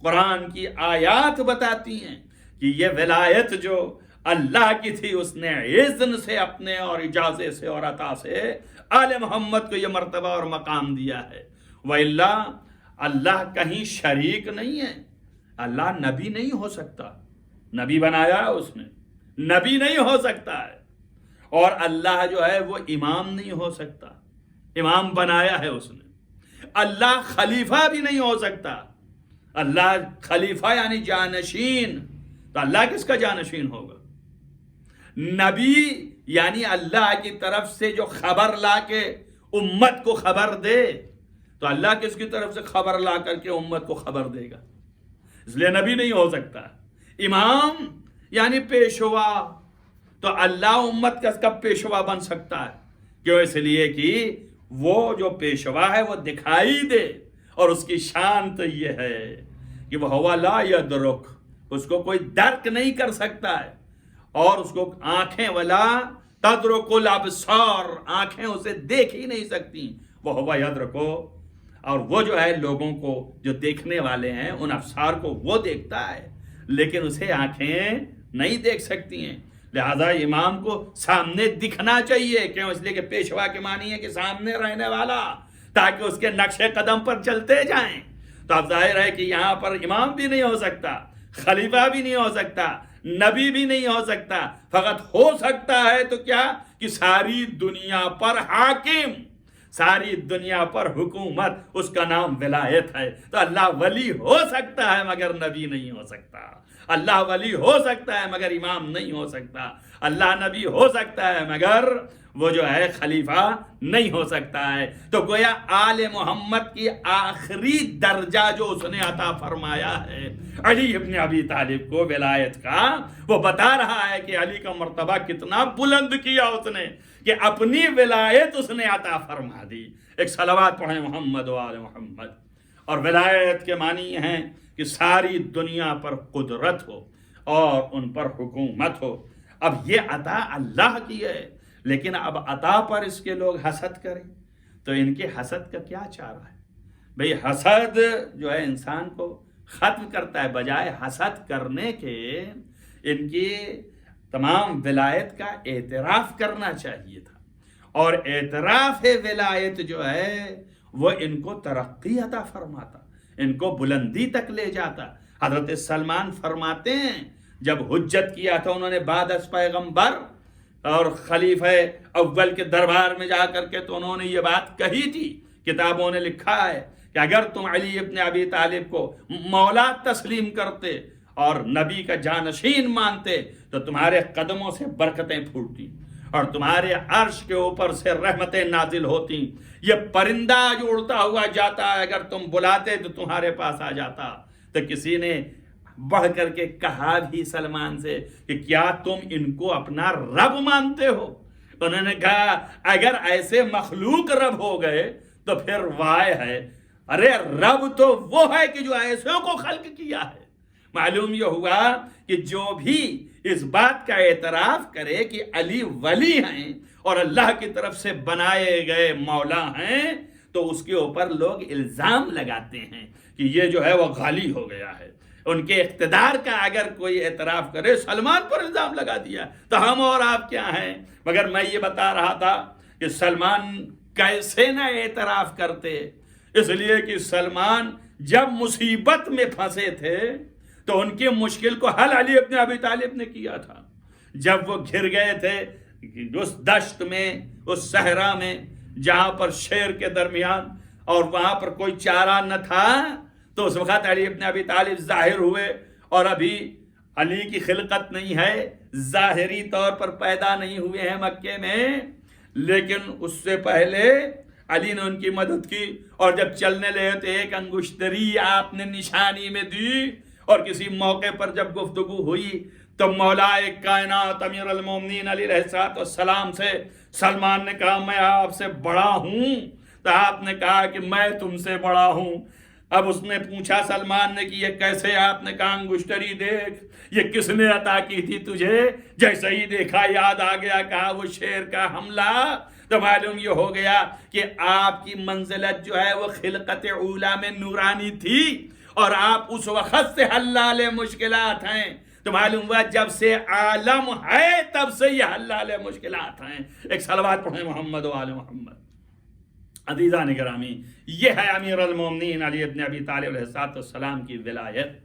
قرآن کی آیات بتاتی ہیں کہ یہ ولایت جو اللہ کی تھی اس نے اذن سے اپنے اور اجازت سے اور عطا سے آل محمد کو یہ مرتبہ اور مقام دیا ہے۔ وَإِلَّا اللہ کہیں شریک نہیں ہے، اللہ نبی نہیں ہو سکتا، نبی بنایا ہے اس نے، نبی نہیں ہو سکتا ہے، اور اللہ جو ہے وہ امام نہیں ہو سکتا، امام بنایا ہے اس نے۔ اللہ خلیفہ بھی نہیں ہو سکتا، اللہ خلیفہ یعنی جانشین، تو اللہ کس کا جانشین ہوگا؟ نبی یعنی اللہ کی طرف سے جو خبر لا کے امت کو خبر دے، تو اللہ کس کی طرف سے خبر لا کر کے امت کو خبر دے گا؟ اس لیے نبی نہیں ہو سکتا۔ امام یعنی پیشوا، تو اللہ امت کا کب پیشوا بن سکتا ہے؟ کیوں؟ اس لیے کہ وہ جو پیشوا ہے وہ دکھائی دے، اور اس کی شان تو یہ ہے کہ وہ لا یدرک، اس کو کوئی درک نہیں کر سکتا ہے، اور اس کو آنکھیں ولا تدرک الابصار، آنکھیں اسے دیکھ ہی نہیں سکتی، وہ یدرکو، اور وہ جو ہے لوگوں کو جو دیکھنے والے ہیں ان ابصار کو وہ دیکھتا ہے، لیکن اسے آنکھیں نہیں دیکھ سکتی ہیں۔ لہذا امام کو سامنے دکھنا چاہیے، کیوں؟ اس لیے کہ پیشوا کے معنی ہے کہ سامنے رہنے والا، تاکہ اس کے نقش قدم پر چلتے جائیں۔ تو اب ظاہر ہے کہ یہاں پر امام بھی نہیں ہو سکتا، خلیفہ بھی نہیں ہو سکتا، نبی بھی نہیں ہو سکتا، فقط ہو سکتا ہے تو کیا کہ ساری دنیا پر حاکم، ساری دنیا پر حکومت، اس کا نام ولایت ہے۔ تو اللہ ولی ہو سکتا ہے مگر نبی نہیں ہو سکتا، اللہ ولی ہو سکتا ہے مگر امام نہیں ہو سکتا، اللہ نبی ہو سکتا ہے مگر وہ جو ہے خلیفہ نہیں ہو سکتا ہے۔ تو گویا آل محمد کی آخری درجہ جو اس نے عطا فرمایا ہے علی ابن ابی طالب کو ولایت کا، وہ بتا رہا ہے کہ علی کا مرتبہ کتنا بلند کیا اس نے کہ اپنی ولایت اس نے عطا فرما دی۔ ایک صلوات پڑھیں محمد و آل محمد۔ اور ولایت کے معنی ہیں کہ ساری دنیا پر قدرت ہو اور ان پر حکومت ہو۔ اب یہ عطا اللہ کی ہے، لیکن اب عطا پر اس کے لوگ حسد کریں تو ان کے حسد کا کیا چارہ ہے؟ بھئی حسد جو ہے انسان کو ختم کرتا ہے، بجائے حسد کرنے کے ان کی تمام ولایت کا اعتراف کرنا چاہیے تھا، اور اعتراف ولایت جو ہے وہ ان کو ترقی عطا فرماتا، ان کو بلندی تک لے جاتا۔ حضرت سلمان فرماتے ہیں جب حجت کیا تھا انہوں نے بعد از پیغمبر اور خلیفہ اول کے دربار میں جا کر کے، تو انہوں نے یہ بات کہی تھی، کتابوں نے لکھا ہے کہ اگر تم علی ابن ابی طالب کو مولا تسلیم کرتے اور نبی کا جانشین مانتے تو تمہارے قدموں سے برکتیں پھوٹتی اور تمہارے عرش کے اوپر سے رحمتیں نازل ہوتی، یہ پرندہ جو اڑتا ہوا جاتا ہے اگر تم بلاتے تو تمہارے پاس آ جاتا۔ تو کسی نے بڑھ کر کے کہا بھی سلمان سے کہ کیا تم ان کو اپنا رب مانتے ہو؟ انہوں نے کہا اگر ایسے مخلوق رب ہو گئے تو پھر وائے ہے، ارے رب تو وہ ہے کہ جو ایسوں کو خلق کیا ہے۔ معلوم یہ ہوا کہ جو بھی اس بات کا اعتراف کرے کہ علی ولی ہیں اور اللہ کی طرف سے بنائے گئے مولا ہیں، تو اس کے اوپر لوگ الزام لگاتے ہیں کہ یہ جو ہے وہ غالی ہو گیا ہے۔ ان کے اقتدار کا اگر کوئی اعتراف کرے، سلمان پر الزام لگا دیا تو ہم اور آپ کیا ہیں؟ مگر میں یہ بتا رہا تھا کہ سلمان کیسے نہ اعتراف کرتے، اس لیے کہ سلمان جب مصیبت میں پھنسے تھے تو ان کی مشکل کو حل علی ابن ابی طالب نے کیا تھا. جب وہ گھر گئے تھے اس دشت میں، اس صحرا میں جہاں پر شیر کے درمیان، اور وہاں پر کوئی چارہ نہ تھا، تو اس وقت علی ابن ابی طالب ظاہر ہوئے. اور ابھی علی کی خلقت نہیں ہے، ظاہری طور پر پیدا نہیں ہوئے ہیں مکے میں، لیکن اس سے پہلے علی نے ان کی مدد کی. اور جب چلنے لگے تو ایک انگشتری آپ نے نشانی میں دی. اور کسی موقع پر جب گفتگو ہوئی تو مولا کائنات امیر المومنین علیہ السلام سے سلمان نے کہا میں آپ سے بڑا ہوں، تو آپ نے کہا کہ میں تم سے بڑا ہوں. اب اس نے پوچھا سلمان نے کہ یہ کیسے؟ آپ نے کہا انگشتری دیکھ، یہ کس نے عطا کی تھی تجھے؟ جیسے ہی دیکھا یاد آ گیا، کہا وہ شیر کا حملہ. تو معلوم یہ ہو گیا کہ آپ کی منزلت جو ہے وہ خلقت اولا میں نورانی تھی، اور آپ اس وقت سے حلال مشکلات ہیں. تو معلوم ہوا جب سے عالم ہے تب سے یہ حلال مشکلات ہیں. ایک صلوات پڑھیں محمد و آل محمد. عزیزان گرامی، یہ ہے امیر المومنین علی ابن ابی طالب علیہ السلام کی ولایت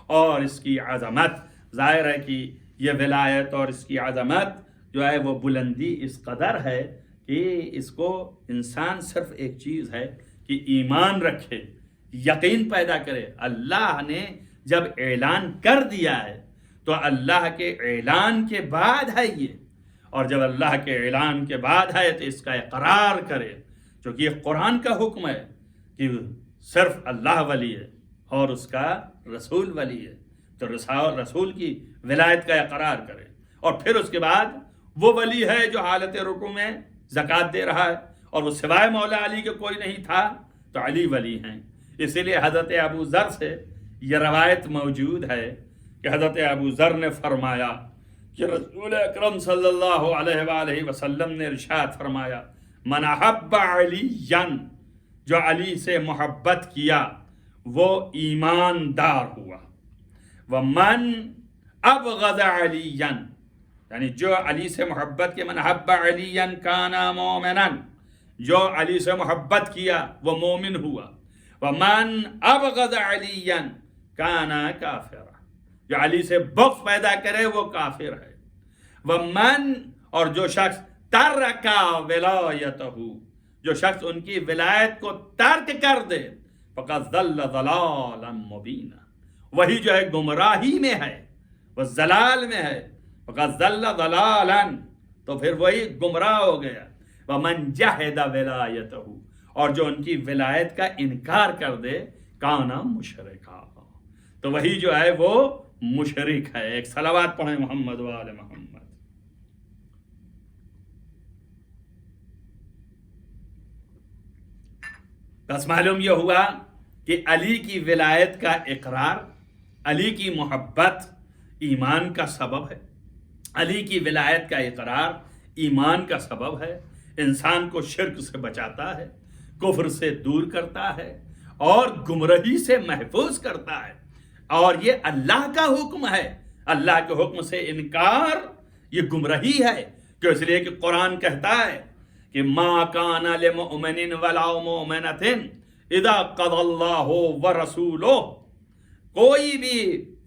اور اس کی عظمت. ظاہر ہے کہ یہ ولایت اور اس کی عظمت جو ہے وہ بلندی اس قدر ہے کہ اس کو انسان صرف ایک چیز ہے کہ ایمان رکھے، یقین پیدا کرے. اللہ نے جب اعلان کر دیا ہے تو اللہ کے اعلان کے بعد ہے یہ، اور جب اللہ کے اعلان کے بعد ہے تو اس کا اقرار کرے. چونکہ یہ قرآن کا حکم ہے کہ صرف اللہ ولی ہے اور اس کا رسول ولی ہے، تو رسول کی ولایت کا اقرار کرے. اور پھر اس کے بعد وہ ولی ہے جو حالت رکوع میں زکوٰۃ دے رہا ہے، اور وہ سوائے مولا علی کے کوئی نہیں تھا، تو علی ولی ہیں. اسی لیے حضرت ابو ذر سے یہ روایت موجود ہے کہ حضرت ابو ذر نے فرمایا کہ رسول اکرم صلی اللہ علیہ وآلہ وسلم نے ارشاد فرمایا من احب علیًا، جو علی سے محبت کیا وہ ایماندار ہوا. ومن ابغض علیًا، یعنی جو علی سے محبت کیا، من احب علیًا کان مومنا، جو علی سے محبت کیا وہ مومن ہوا. ومن ابغض علیًا کان کافرا، جو علی سے بغض پیدا کرے وہ کافر ہے. ومن، اور جو شخص ترکا ولایتہ، جو شخص ان کی ولایت کو ترک کر دے، فقد ضل ضلالا مبینا، وہی جو ہے گمراہی میں ہے، وہ ضلال میں ہے. فقد ضل ضلالا، تو پھر وہی گمراہ ہو گیا. ومن جحد ولایتہ، اور جو ان کی ولایت کا انکار کر دے، کانا مشرکا، تو وہی جو ہے وہ مشرک ہے. ایک صلوات پڑھیں محمد و آل محمد. بس معلوم یہ ہوا کہ علی کی ولایت کا اقرار، علی کی محبت ایمان کا سبب ہے. علی کی ولایت کا اقرار ایمان کا سبب ہے، انسان کو شرک سے بچاتا ہے، کفر سے دور کرتا ہے اور گمراہی سے محفوظ کرتا ہے. اور یہ اللہ کا حکم ہے. اللہ کے حکم سے انکار یہ گمراہی ہے. کہ اس لیے کہ قرآن کہتا ہے کہ ما کان لمؤمن ولا مؤمنۃ اذا قضى اللہ ورسولہ، کوئی بھی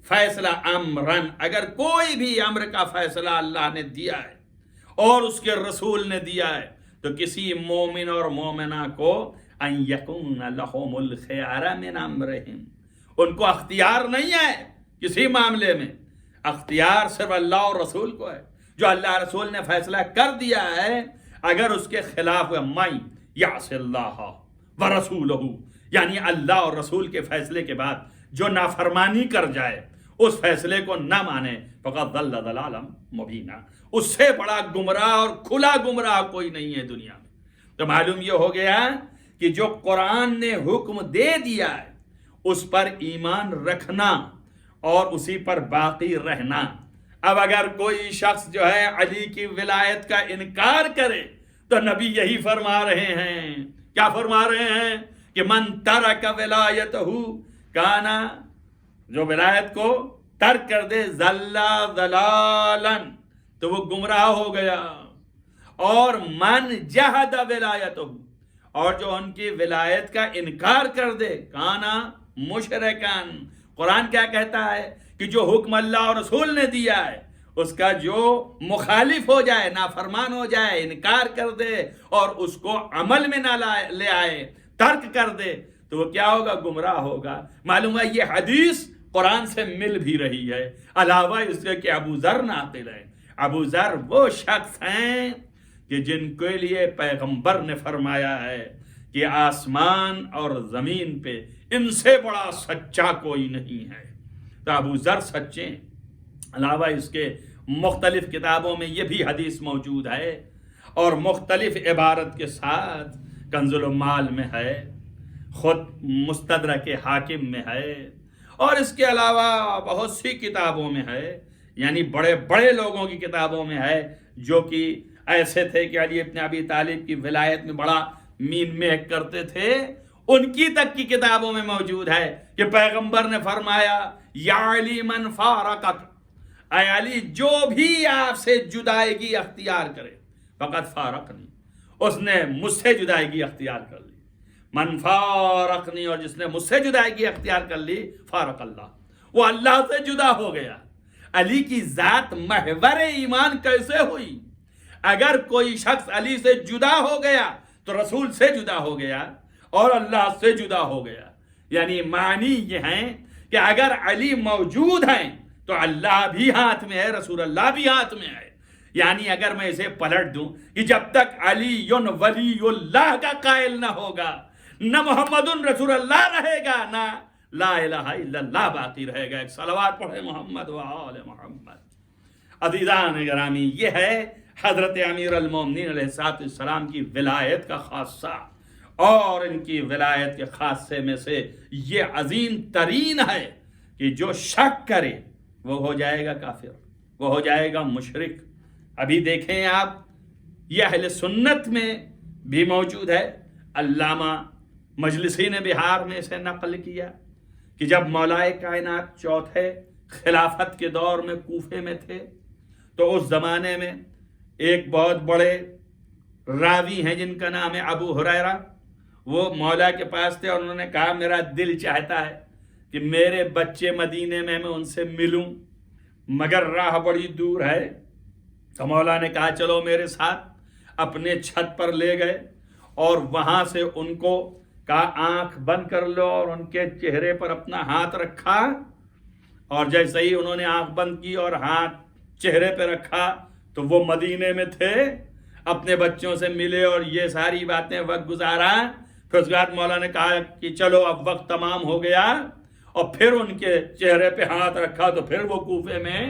فیصلہ امرن، اگر کوئی بھی امر کا فیصلہ اللہ نے دیا ہے اور اس کے رسول نے دیا ہے، تو کسی مومن اور مومنہ کو ان یکون لہم الخیار من امرہم، ان کو اختیار نہیں ہے کسی معاملے میں. اختیار صرف اللہ اور رسول کو ہے. جو اللہ رسول نے فیصلہ کر دیا ہے، اگر اس کے خلاف من یعص اللہ ورسولہ، یعنی اللہ اور رسول کے فیصلے کے بعد جو نافرمانی کر جائے، اس فیصلے کو نہ مانے، فقط ضل ضلالا مبینا، اس سے بڑا گمراہ اور کھلا گمراہ کوئی نہیں ہے دنیا میں. تو معلوم یہ ہو گیا کہ جو قرآن نے حکم دے دیا ہے اس پر ایمان رکھنا اور اسی پر باقی رہنا. اب اگر کوئی شخص جو ہے علی کی ولایت کا انکار کرے تو نبی یہی فرما رہے ہیں. کیا فرما رہے ہیں؟ کہ من ترک ولایتہ کانا، جو ولایت کو ترک کر دے، ضل ضلالا، تو وہ گمراہ ہو گیا. اور من جحد ولایتہ، اور جو ان کی ولایت کا انکار کر دے، کانا مشرکان، قرآن کیا کہتا ہے کہ جو حکم اللہ اور رسول نے دیا ہے اس کا جو مخالف ہو جائے، نافرمان ہو جائے، انکار کر دے اور اس کو عمل میں نہ لے آئے، ترک کر دے، تو وہ کیا ہوگا؟ گمراہ ہوگا۔ معلوم ہے یہ حدیث قرآن سے مل بھی رہی ہے، علاوہ اس کے کہ ابو ذر ناقل ہے۔ ابو ذر وہ شخص ہیں کہ جن کے لیے پیغمبر نے فرمایا ہے کہ آسمان اور زمین پہ ان سے بڑا سچا کوئی نہیں ہے، تو ابو ذر سچے۔ علاوہ اس کے مختلف کتابوں میں یہ بھی حدیث موجود ہے اور مختلف عبارت کے ساتھ کنز المال میں ہے، خود مستدرک حاکم میں ہے، اور اس کے علاوہ بہت سی کتابوں میں ہے، یعنی بڑے بڑے لوگوں کی کتابوں میں ہے جو کہ ایسے تھے کہ علی ابن ابی طالب کی ولایت میں بڑا مین مہک کرتے تھے، ان کی تک کی کتابوں میں موجود ہے کہ پیغمبر نے فرمایا یا علی من فارقک، اے علی جو بھی آپ سے جدائیگی اختیار کرے فقط فارقنی، اس نے مجھ سے جدائیگی اختیار کر لی، من فارقنی، اور جس نے مجھ سے جدائیگی اختیار کر لی فارق اللہ، وہ اللہ سے جدا ہو گیا۔ علی کی ذات محور ایمان کیسے ہوئی؟ اگر کوئی شخص علی سے جدا ہو گیا تو رسول سے جدا ہو گیا اور اللہ سے جدا ہو گیا، یعنی معنی یہ ہیں کہ اگر علی موجود ہیں تو اللہ بھی ہاتھ میں ہے، رسول اللہ بھی ہاتھ میں ہے۔ یعنی اگر میں اسے پلٹ دوں کہ جب تک علی ولی اللہ کا قائل نہ ہوگا، نہ محمد رسول اللہ رہے گا، نہ لا الہ الا اللہ باقی رہے گا۔ ایک صلوات پڑھے محمد و آل محمد۔ عزیزان گرامی، یہ ہے حضرت امیر المومنین علیہ السلام کی ولایت کا خاصہ، اور ان کی ولایت کے خاصے میں سے یہ عظیم ترین ہے کہ جو شک کرے وہ ہو جائے گا کافر، وہ ہو جائے گا مشرک۔ ابھی دیکھیں آپ، یہ اہل سنت میں بھی موجود ہے، علامہ مجلسی نے بہار میں اسے نقل کیا کہ جب مولائے کائنات چوتھے خلافت کے دور میں کوفے میں تھے تو اس زمانے میں ایک بہت بڑے راوی ہیں جن کا نام ہے ابو ہریرہ، وہ مولا کے پاس تھے اور انہوں نے کہا میرا دل چاہتا ہے کہ میرے بچے مدینے میں ان سے ملوں، مگر راہ بڑی دور ہے۔ تو مولا نے کہا چلو میرے ساتھ، اپنے چھت پر لے گئے اور وہاں سے ان کو کہا آنکھ بند کر لو، اور ان کے چہرے پر اپنا ہاتھ رکھا، اور جیسے ہی انہوں نے آنکھ بند کی اور ہاتھ چہرے پہ رکھا تو وہ مدینے میں تھے، اپنے بچوں سے ملے اور یہ ساری باتیں وقت گزارا۔ پھر اس کے بعد مولا نے کہا کہ چلو اب وقت تمام ہو گیا، اور پھر ان کے چہرے پہ ہاتھ رکھا تو پھر وہ کوفے میں،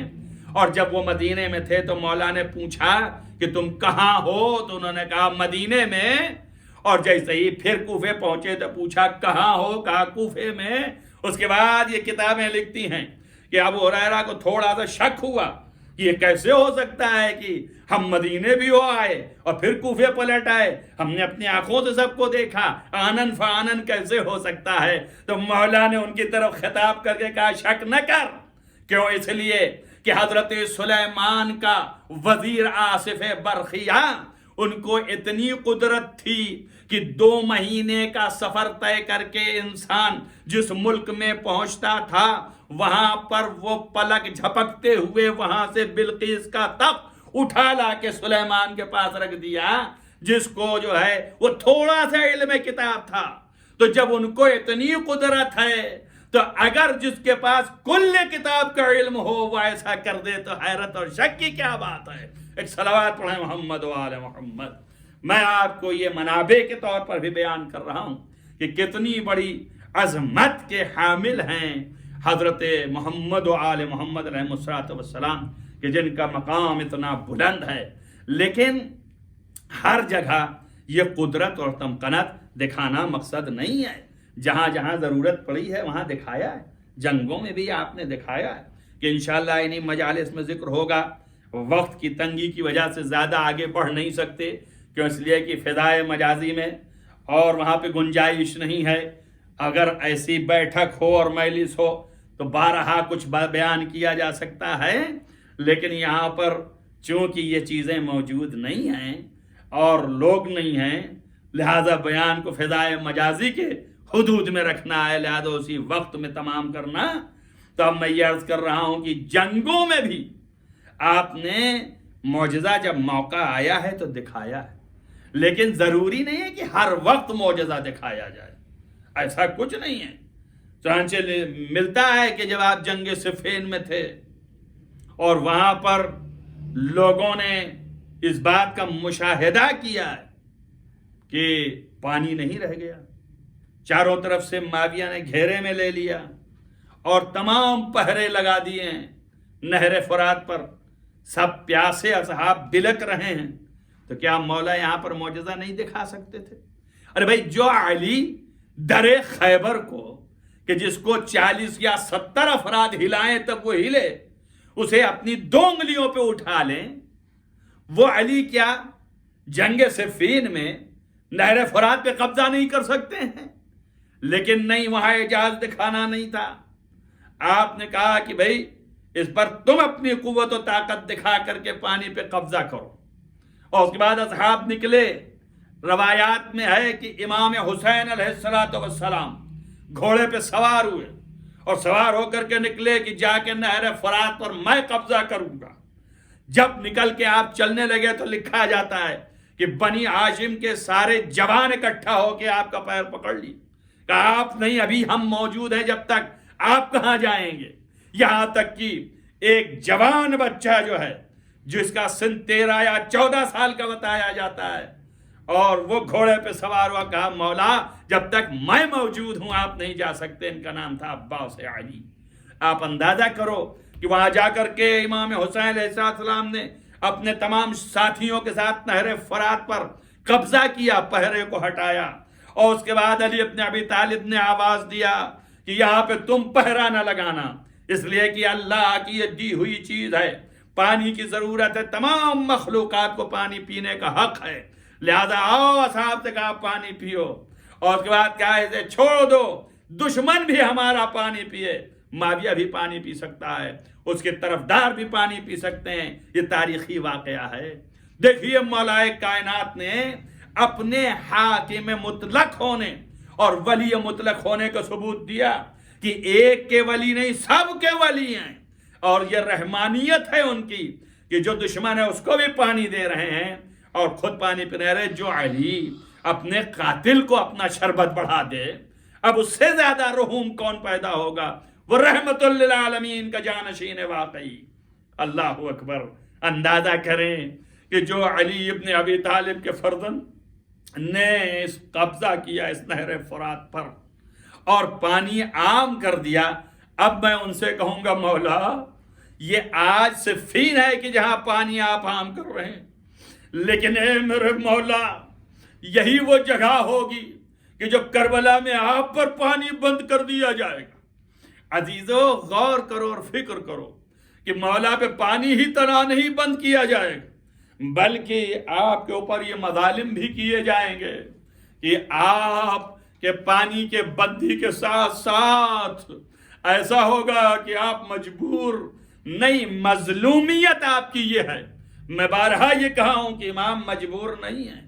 اور جب وہ مدینے میں تھے تو مولا نے پوچھا کہ تم کہاں ہو؟ تو انہوں نے کہا مدینے میں، اور جیسے ہی پھر کوفے پہنچے تو پوچھا کہاں ہو؟ کہا کوفے میں۔ اس کے بعد یہ کتابیں لکھتی ہیں کہ ابو ہریرہ کو تھوڑا سا شک ہوا کہ یہ کیسے ہو سکتا ہے کہ ہم مدینے بھی ہو آئے اور پھر کوفے پلٹ آئے، ہم نے اپنی آنکھوں سے سب کو دیکھا، آنن فآنن کیسے ہو سکتا ہے؟ تو مولا نے ان کی طرف خطاب کر کے کہا شک نہ کر، کیوں؟ اس لیے کہ حضرت سلیمان کا وزیر آصف برخیہ، ان کو اتنی قدرت تھی کہ 2 مہینے کا سفر طے کر کے انسان جس ملک میں پہنچتا تھا وہاں پر وہ پلک جھپکتے ہوئے وہاں سے بلقیس کا تخت اٹھا لا کے سلیمان کے پاس رکھ دیا، جس کو جو ہے وہ تھوڑا سا علم کتاب تھا۔ تو جب ان کو اتنی قدرت ہے تو اگر جس کے پاس کل کتاب کا علم ہو وہ ایسا کر دے تو حیرت اور شک کی کیا بات ہے؟ ایک صلوات پڑھیں محمد و آل محمد۔ میں آپ کو یہ منابع کے طور پر بھی بیان کر رہا ہوں کہ کتنی بڑی عظمت کے حامل ہیں حضرت محمد و آل محمد علیہ السلام، کہ جن کا مقام اتنا بلند ہے، لیکن ہر جگہ یہ قدرت اور تمکنت دکھانا مقصد نہیں ہے۔ جہاں جہاں ضرورت پڑی ہے وہاں دکھایا ہے، جنگوں میں بھی آپ نے دکھایا ہے کہ انشاءاللہ انہی مجالس میں ذکر ہوگا۔ وقت کی تنگی کی وجہ سے زیادہ آگے بڑھ نہیں سکتے، کیوں؟ اس لیے کہ فضائے مجازی میں اور وہاں پہ گنجائش نہیں ہے۔ اگر ایسی بیٹھک ہو اور مجلس ہو تو بارہا کچھ بیان کیا جا سکتا ہے، لیکن یہاں پر چونکہ یہ چیزیں موجود نہیں ہیں اور لوگ نہیں ہیں، لہذا بیان کو فضائے مجازی کے حدود میں رکھنا ہے، لہذا اسی وقت میں تمام کرنا۔ تو اب میں یہ عرض کر رہا ہوں کہ جنگوں میں بھی آپ نے معجزہ جب موقع آیا ہے تو دکھایا ہے، لیکن ضروری نہیں ہے کہ ہر وقت معجزہ دکھایا جائے، ایسا کچھ نہیں ہے۔ چنانچہ ملتا ہے کہ جب آپ جنگ صفین میں تھے اور وہاں پر لوگوں نے اس بات کا مشاہدہ کیا ہے کہ پانی نہیں رہ گیا، چاروں طرف سے معاویہ نے گھیرے میں لے لیا اور تمام پہرے لگا دیے ہیں نہر فرات پر، سب پیاسے اصحاب بلک رہے ہیں، تو کیا مولا یہاں پر معجزہ نہیں دکھا سکتے تھے؟ ارے بھائی، جو علی در خیبر کو کہ جس کو 40 یا 70 افراد ہلائیں تب وہ ہلے، اسے اپنی 2 انگلیوں پہ اٹھا لیں، وہ علی کیا جنگ صفین میں نہر فرات پہ قبضہ نہیں کر سکتے ہیں؟ لیکن نہیں، وہاں اعجاز دکھانا نہیں تھا۔ آپ نے کہا کہ بھائی اس پر تم اپنی قوت و طاقت دکھا کر کے پانی پہ قبضہ کرو، اور اس کے بعد اصحاب نکلے۔ روایات میں ہے کہ امام حسین علیہ السلام گھوڑے پہ سوار ہوئے اور سوار ہو کر کے نکلے کہ جا کے نہر فرات پر میں قبضہ کروں گا۔ جب نکل کے آپ چلنے لگے تو لکھا جاتا ہے کہ بنی ہاشم کے سارے جوان اکٹھا ہو کے آپ کا پیر پکڑ لی، کہا آپ نہیں، ابھی ہم موجود ہیں، جب تک آپ کہاں جائیں گے؟ یہاں تک کہ ایک جوان بچہ جو ہے، جس کا سن 13 یا 14 سال کا بتایا جاتا ہے، اور وہ گھوڑے پہ سوار ہوا، کہا مولا جب تک میں موجود ہوں آپ نہیں جا سکتے۔ ان کا نام تھا عباس علی۔ آپ اندازہ کرو کہ وہاں جا کر کے امام حسین علیہ السلام نے اپنے تمام ساتھیوں کے ساتھ نہر فرات پر قبضہ کیا، پہرے کو ہٹایا، اور اس کے بعد علی ابن ابی طالب نے آواز دیا کہ یہاں پہ تم پہرا نہ لگانا، اس لیے کہ اللہ کی یہ دی ہوئی چیز ہے، پانی کی ضرورت ہے، تمام مخلوقات کو پانی پینے کا حق ہے، لہذا آؤ اصحاب سے کہا پانی پیو، اور اس کے بعد کہا اسے چھوڑ دو، دشمن بھی ہمارا پانی پیے، معاویہ بھی پانی پی سکتا ہے، اس کے طرفدار بھی پانی پی سکتے ہیں۔ یہ تاریخی واقعہ ہے۔ دیکھیے مولا کائنات نے اپنے حاکم مطلق ہونے اور ولی مطلق ہونے کا ثبوت دیا کہ ایک کے ولی نہیں، سب کے ولی ہیں، اور یہ رحمانیت ہے ان کی کہ جو دشمن ہے اس کو بھی پانی دے رہے ہیں اور خود پانی پی رہے۔ جو علی اپنے قاتل کو اپنا شربت بڑھا دے، اب اس سے زیادہ رحوم کون پیدا ہوگا؟ وہ رحمت للعالمین کا جانشین واقعی۔ اللہ اکبر! اندازہ کریں کہ جو علی ابن ابی طالب کے فرزند نے اس قبضہ کیا اس نہر فرات پر اور پانی عام کر دیا، اب میں ان سے کہوں گا مولا یہ آج صفین ہے کہ جہاں پانی آپ عام کر رہے ہیں، لیکن اے میرے مولا یہی وہ جگہ ہوگی کہ جو کربلا میں آپ پر پانی بند کر دیا جائے گا۔ عزیزو غور کرو اور فکر کرو کہ مولا پہ پانی ہی طرح نہیں بند کیا جائے گا، بلکہ آپ کے اوپر یہ مظالم بھی کیے جائیں گے کہ آپ کے پانی کے بندی کے ساتھ ساتھ ایسا ہوگا کہ آپ مجبور نہیں، مظلومیت آپ کی یہ ہے۔ میں بارہا یہ کہا ہوں کہ امام مجبور نہیں ہے،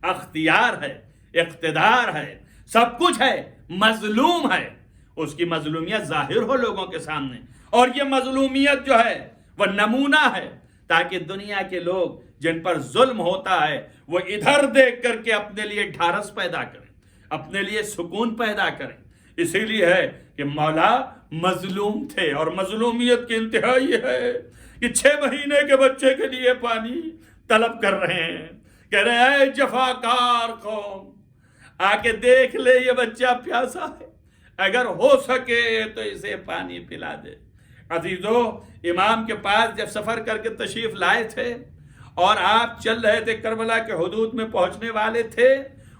اختیار ہے، اقتدار ہے، سب کچھ ہے، مظلوم ہے، اس کی مظلومیت ظاہر ہو لوگوں کے سامنے، اور یہ مظلومیت جو ہے وہ نمونہ ہے تاکہ دنیا کے لوگ جن پر ظلم ہوتا ہے وہ ادھر دیکھ کر کے اپنے لیے ڈھارس پیدا کریں، اپنے لیے سکون پیدا کریں۔ اسی لیے ہے کہ مولا مظلوم تھے، اور مظلومیت کی انتہا یہ ہے کہ 6 مہینے کے بچے کے لیے پانی طلب کر رہے ہیں، کہہ رہے ہیں اے جفاکار قوم آ کے دیکھ لے یہ بچہ پیاسا ہے، اگر ہو سکے تو اسے پانی پلا دے۔ عزیزو، امام کے پاس جب سفر کر کے تشریف لائے تھے اور آپ چل رہے تھے، کربلا کے حدود میں پہنچنے والے تھے،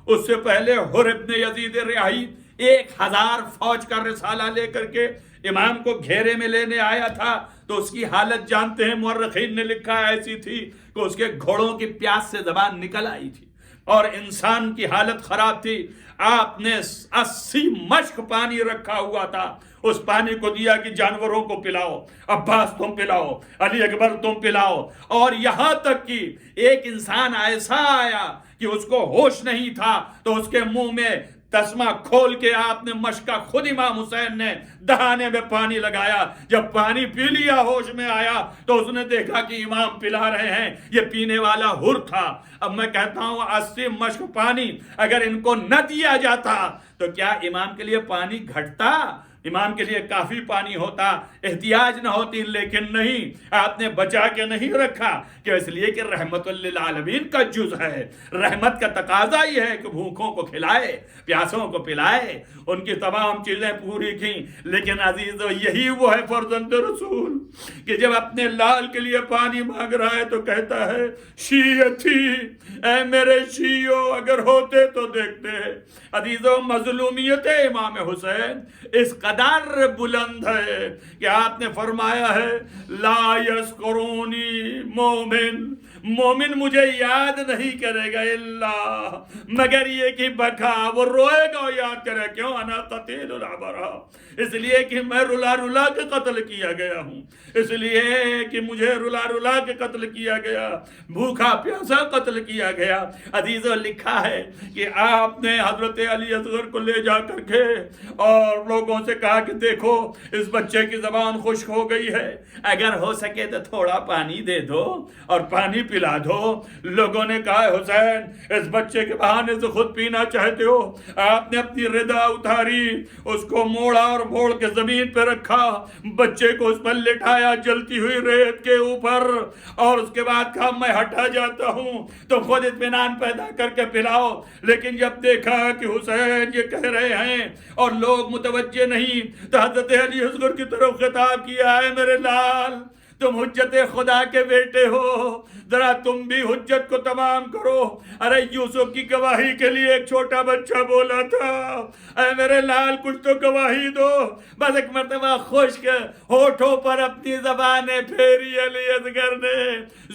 اس سے پہلے حر ابن یزید ریاحی 1000 فوج کا رسالہ لے کر کے امام کو گھیرے میں لینے آیا تھا، تو اس کی حالت جانتے ہیں، مورخین نے لکھا ایسی تھی کہ اس کے گھوڑوں کی پیاس سے زبان نکل آئی تھی اور انسان کی حالت خراب تھی۔ آپ نے 80 مشک پانی رکھا ہوا تھا، اس پانی کو دیا کہ جانوروں کو پلاؤ، عباس تم پلاؤ، علی اکبر تم پلاؤ، اور یہاں تک کہ ایک انسان ایسا آیا کہ اس کو ہوش نہیں تھا، تو اس کے منہ میں تسمہ کھول کے آپ نے مشکا خود امام حسین نے دہانے میں پانی لگایا. جب پانی پی لیا ہوش میں آیا تو اس نے دیکھا کہ امام پلا رہے ہیں. یہ پینے والا حر تھا. اب میں کہتا ہوں 80 مشک پانی اگر ان کو نہ دیا جاتا تو کیا امام کے لیے پانی گھٹتا؟ امام کے لیے کافی پانی ہوتا، احتیاج نہ ہوتی. لیکن نہیں، آپ نے بچا کے نہیں رکھا. کہ اس لیے کہ رحمت للعالمین کا جز ہے. رحمت کا تقاضا یہ ہے کہ بھوکوں کو کھلائے، پیاسوں کو پلائے، ان کی تمام چیزیں پوری کی. لیکن عزیزو یہی وہ ہے فرزند رسول کہ جب اپنے لال کے لیے پانی مانگ رہا ہے تو کہتا ہے شیعتی، اے میرے شیعو اگر ہوتے تو دیکھتے. عزیزو مظلومیت امام حسین اس قدر بلند ہے کہ آپ نے فرمایا ہے لا یذکرونی مومن مجھے یاد نہیں کرے گا الا مگر یہ کہ بکا، وہ روئے گا اور یاد کرے. کیوں؟ انا قتیل العبرہ، اس لیے کہ میں رلا رلا کے قتل کیا گیا ہوں، اس لیے کہ مجھے رلا رلا کے قتل کیا گیا، بھوکا پیاسا قتل کیا گیا. عزیزو لکھا ہے کہ آپ نے حضرت علی اصغر کو لے جا کر کے اور لوگوں سے کہا کہ دیکھو اس بچے کی زبان خشک ہو گئی ہے، اگر ہو سکے تو تھوڑا پانی دے دو اور پانی پلا دو. لوگوں نے کہا حسین اس بچے کے بہانے سے خود پینا چاہتے ہو. آپ نے اپنی ردا اتاری، اس کو موڑا اور موڑ کے زمین پہ رکھا، بچے کو اس پر لٹایا جلتی ہوئی ریت کے اوپر، اور اس کے بعد کہا میں ہٹا جاتا ہوں تو خود اطمینان پیدا کر کے پلاؤ. لیکن جب دیکھا کہ حسین یہ کہہ رہے ہیں اور لوگ متوجہ نہیں تو حضرت علی اصغر کی طرف خطاب کیا ہے میرے لال تم حجت خدا کے بیٹے ہو، ذرا تم بھی حجت کو تمام کرو. ارے یوسف کی گواہی کے لیے ایک چھوٹا بچہ بولا تھا اے میرے لال کچھ تو گواہی دو. بس ایک مرتبہ خشک ہونٹوں پر اپنی زبانیں پھیری علی اصغر نے.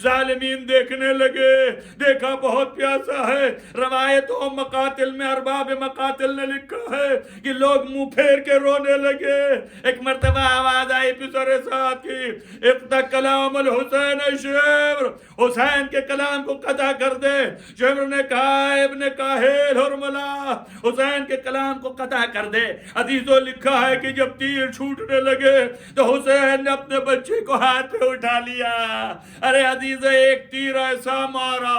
ظالمین دیکھنے لگے، دیکھا بہت پیاسا ہے. روایتوں مقاتل میں ارباب مقاتل نے لکھا ہے کہ لوگ منہ پھیر کے رونے لگے. ایک مرتبہ آواز آئی پسر ساتھ کی کلام الحسین شمر، حسین کے کلام کو قطع کر دے. شمر نے کہا ابن کاہل حرملا، حسین کے کلام کو قطع کر دے. عزیزو لکھا ہے کہ جب تیر چھوٹنے لگے تو حسین نے اپنے بچے کو ہاتھ پہ اٹھا لیا. ارے عزیزو ایک تیر ایسا مارا،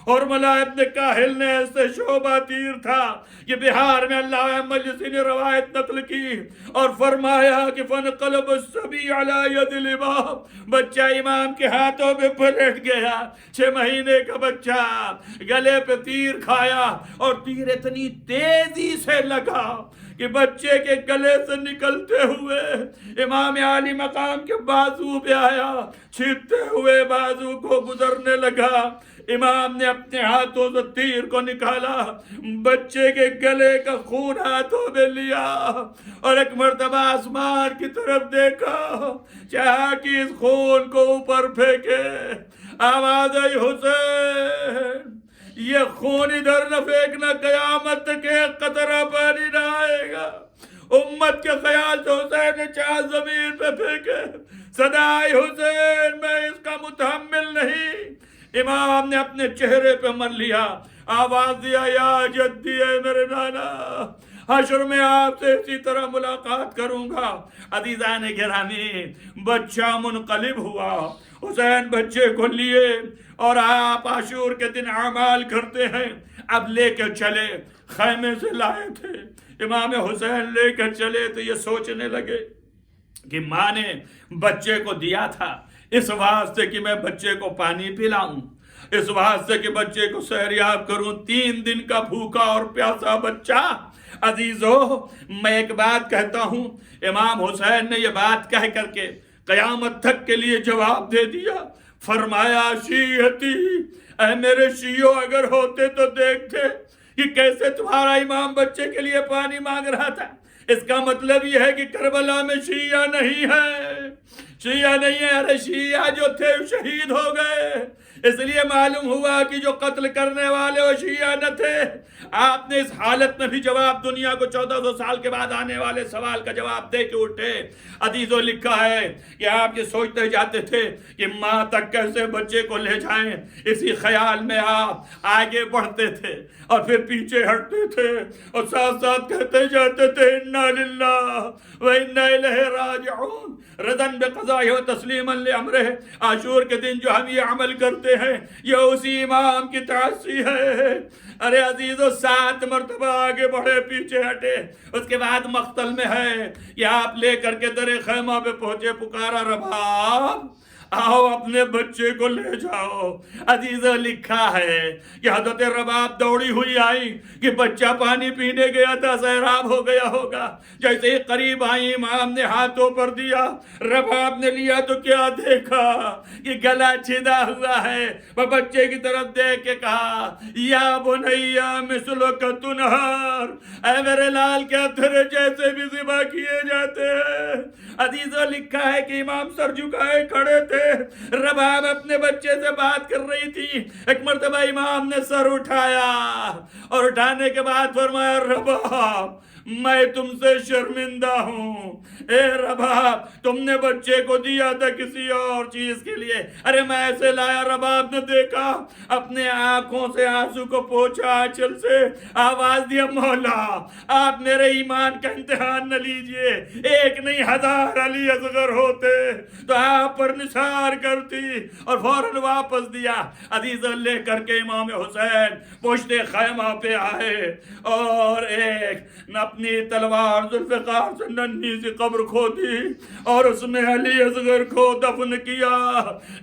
حرملا ابن کاہل نے ایسے شعبہ تیر تھا کہ بہار میں اللہ مجلسی نے روایت نقل کی اور فرمایا کہ فنقلب الصبی علی ید الامام، بچہ امام کے ہاتھوں میں پلٹ گیا. 6 مہینے کا بچہ گلے پہ تیر کھایا اور تیر اتنی تیزی سے لگا کہ بچے کے گلے سے نکلتے ہوئے امام عالی مقام کے بازو پہ آیا، چھیدتے ہوئے بازو کو گزرنے لگا. امام نے اپنے ہاتھوں سے تیر کو نکالا، بچے کے گلے کا خون ہاتھوں میں لیا اور ایک مرتبہ آسمان کی طرف دیکھا، چاہا کہ اس خون کو اوپر پھینکے. آواز آئی حسین یہ خون ادھر نہ پھینکنا، قیامت تک ایک قطرہ پانی نہ آئے گا. امت کے خیال سے حسین نے چاہ زمین پہ پھینکے. صدا آئی حسین میں اس کا متحمل نہیں. امام نے اپنے چہرے پہ من لیا، آواز دیا یا جدی اے میرے نانا، حشر میں آپ سے اسی طرح ملاقات کروں گا. عزیزان گرامی بچہ منقلب ہوا، حسین بچے کو لیے اور آپ عاشور کے دن اعمال کرتے ہیں. اب لے کے چلے، خیمے سے لائے تھے، امام حسین لے کر چلے تو یہ سوچنے لگے کہ ماں نے بچے کو دیا تھا اس واسطے کہ میں بچے کو پانی پلاؤں، اس واسطے کہ بچے کو سحریاب کروں. 3 دن کا بھوکا اور پیاسا بچہ. عزیزو میں ایک بات کہتا ہوں، امام حسین نے یہ بات کہہ کر کے قیامت تک کے لیے جواب دے دیا. فرمایا شیعتی، اے میرے شیعو اگر ہوتے تو دیکھتے کہ کیسے تمہارا امام بچے کے لیے پانی مانگ رہا تھا. اس کا مطلب یہ ہے کہ کربلا میں شیعہ نہیں ہے، شیعہ نہیں ہے، ارے شیعہ جو تھے شہید ہو گئے، اس لیے معلوم ہوا کہ جو قتل کرنے والے وہ شیعہ نہ تھے۔ آپ نے اس حالت میں بھی جواب دنیا کو 1400 سال کے بعد آنے والے سوال کا جواب دے کے اٹھے۔ عزیزو لکھا ہے کہ آپ یہ سوچتے جاتے تھے کہ ماں تک کیسے بچے کو لے جائیں، اسی خیال میں آپ آگے بڑھتے تھے اور پھر پیچھے ہٹتے تھے اور ساتھ ساتھ کہتے جاتے تھے انا للہ و انا الیہ راجعون، رضا بقضاء و تسلیما لامرہ۔ عاشور کے دن جو ہم یہ عمل کرتے ہیں یہ اسی امام کی تعصی ہے۔ ارے عزیزو 7 مرتبہ آگے بڑھے پیچھے ہٹے، اس کے بعد مقتل میں ہے کہ آپ لے کر کے در خیمہ پہ پہنچے، پکارا رباب آؤ اپنے بچے کو لے جاؤ۔ عزیزو لکھا ہے کہ حضرت رباب دوڑی ہوئی آئی کہ بچہ پانی پینے گیا تھا، سیراب ہو گیا ہوگا، جیسے ہی قریب آئی امام نے ہاتھوں پر دیا، رباب نے لیا تو کیا دیکھا کہ گلا چھدا ہوا ہے۔ وہ بچے کی طرف دیکھ کے کہا یا بنیا مثلک تنہر، اے میرے لال کیا تیرے جیسے بھی ذبح کیے جاتے ہیں۔ عزیزو لکھا ہے کہ امام سر جھکائے کھڑے تھے، رباب اپنے بچے سے بات کر رہی تھی۔ ایک مرتبہ امام نے سر اٹھایا اور اٹھانے کے بعد فرمایا رباب میں تم سے شرمندہ ہوں، اے رباب تم نے بچے کو دیا تھا کسی اور چیز کے لیے، ارے میں ایسے لایا۔ رباب نے دیکھا، اپنے آنکھوں سے آنسو کو پوچھا، آنچل سے آواز دیا مولا آپ میرے ایمان کا امتحان نہ لیجئے، 1 نہیں 1000 علی اصغر ہوتے تو آپ پر نثار کرتی، اور فوراً واپس دیا۔ عزیز لے کر کے امام حسین پشت خیمہ پہ آئے اور ایک اپنی تلوار ذوالفقار سے ننھی سی قبر کھودی اور اس میں علی اصغر کو دفن کیا۔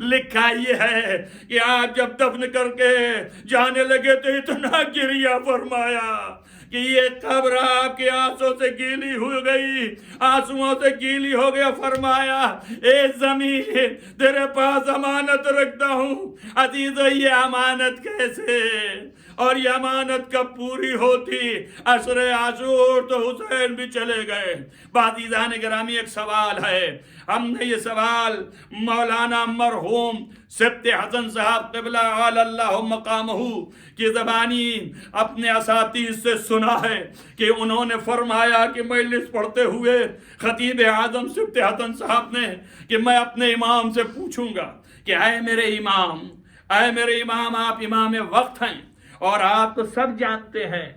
لکھا یہ ہے کہ آپ جب دفن کر کے جانے لگے تو اتنا گریہ فرمایا کہ یہ قبر آپ کے آنسوں سے گیلی ہو گئی، آنسوؤں سے گیلی ہو گیا۔ فرمایا اے زمین تیرے پاس امانت رکھتا ہوں۔ عزیزو یہ امانت کیسے، اور یہ امانت کب پوری ہوتی؟ عشر عاشور تو حسین بھی چلے گئے۔ عزیزان گرامی ایک سوال ہے، ہم نے یہ سوال مولانا مرحوم سبط حسن صاحب قبلہ علی اللہ مقامہ کی زبانی اپنے اساتذہ سے سنا ہے کہ انہوں نے فرمایا کہ مجلس پڑھتے ہوئے خطیب اعظم سبط حسن صاحب نے کہ میں اپنے امام سے پوچھوں گا کہ اے میرے امام آپ امام وقت ہیں اور آپ تو سب جانتے ہیں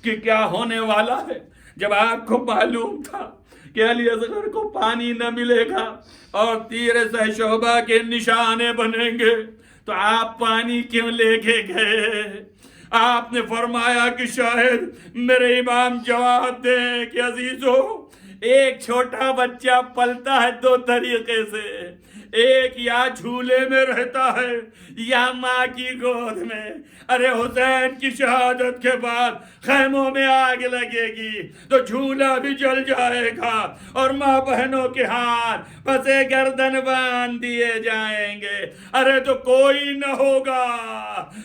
کہ کیا ہونے والا ہے۔ جب آپ کو معلوم تھا کہ علی اصغر کو پانی نہ ملے گا اور تیر سہ شعبہ کے نشانے بنیں گے تو آپ پانی کیوں لے کے گئے؟ آپ نے فرمایا کہ شاید میرے امام جواب دیں کہ عزیزو ایک چھوٹا بچہ پلتا ہے 2 طریقے سے، ایک یا جھولے میں رہتا ہے یا ماں کی گود میں۔ ارے حسین کی شہادت کے بعد خیموں میں آگ لگے گی تو جھولا بھی جل جائے گا اور ماں بہنوں کے ہاتھ پسے گردن باندھ دیے جائیں گے۔ ارے تو کوئی نہ ہوگا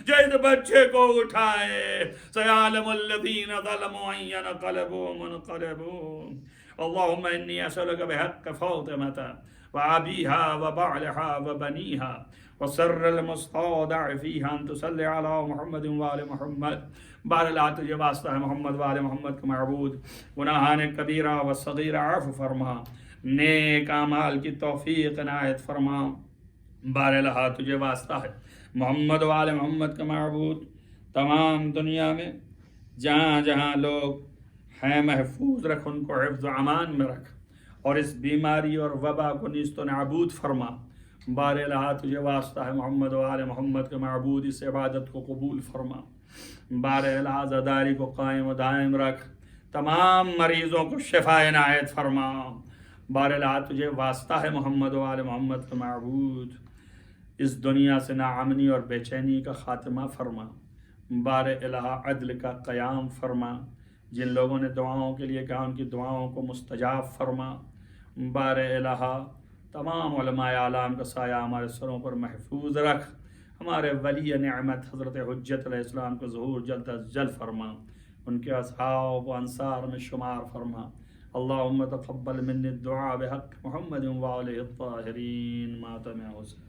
جو اس بچے کو اٹھائے۔ سیعلم الذین ظلموا ان ينقلبوا منقلبون۔ اللهم انی اسألک بحق فاطمة وابیها وبعلها وبنیها وسر المستودع فیها ان تصلی علی محمد وآل محمد۔ بہرحال تجھے واسطہ ہے محمد وآل محمد کا معبود، گناہان کبیرہ و صغیرہ عفو فرما، نیک اعمال کی توفیق عنایت فرما۔ بہرحال تجھے واسطہ ہے محمد وآل محمد کا معبود، تمام دنیا میں جہاں جہاں لوگ ہیں محفوظ رکھ، ان کو حفظ و امان میں رکھ اور اس بیماری اور وبا کو نیست و نابود فرما۔ بہرحال تجھے واسطہ ہے محمد و آل محمد کے معبود، اس عبادت کو قبول فرما۔ بہرحال عزاداری کو قائم و دائم رکھ، تمام مریضوں کو شفا عنایت فرما۔ بہرحال تجھے واسطہ ہے محمد و آل محمد کے معبود، اس دنیا سے ناامنی اور بے چینی کا خاتمہ فرما۔ بہرحال عدل کا قیام فرما، جن لوگوں نے دعاؤں کے لیے کہا ان کی دعاؤں کو مستجاب فرما۔ بار الہ تمام علماء اعلام کا سایہ ہمارے سروں پر محفوظ رکھ، ہمارے ولی نعمت حضرت حجت علیہ السلام کو ظہور جلد از جلد فرما، ان کے اصحاب و انصار میں شمار فرما۔ اللهم تقبل مني الدعاء بحق محمد وآله الطاهرين ماتم حسین.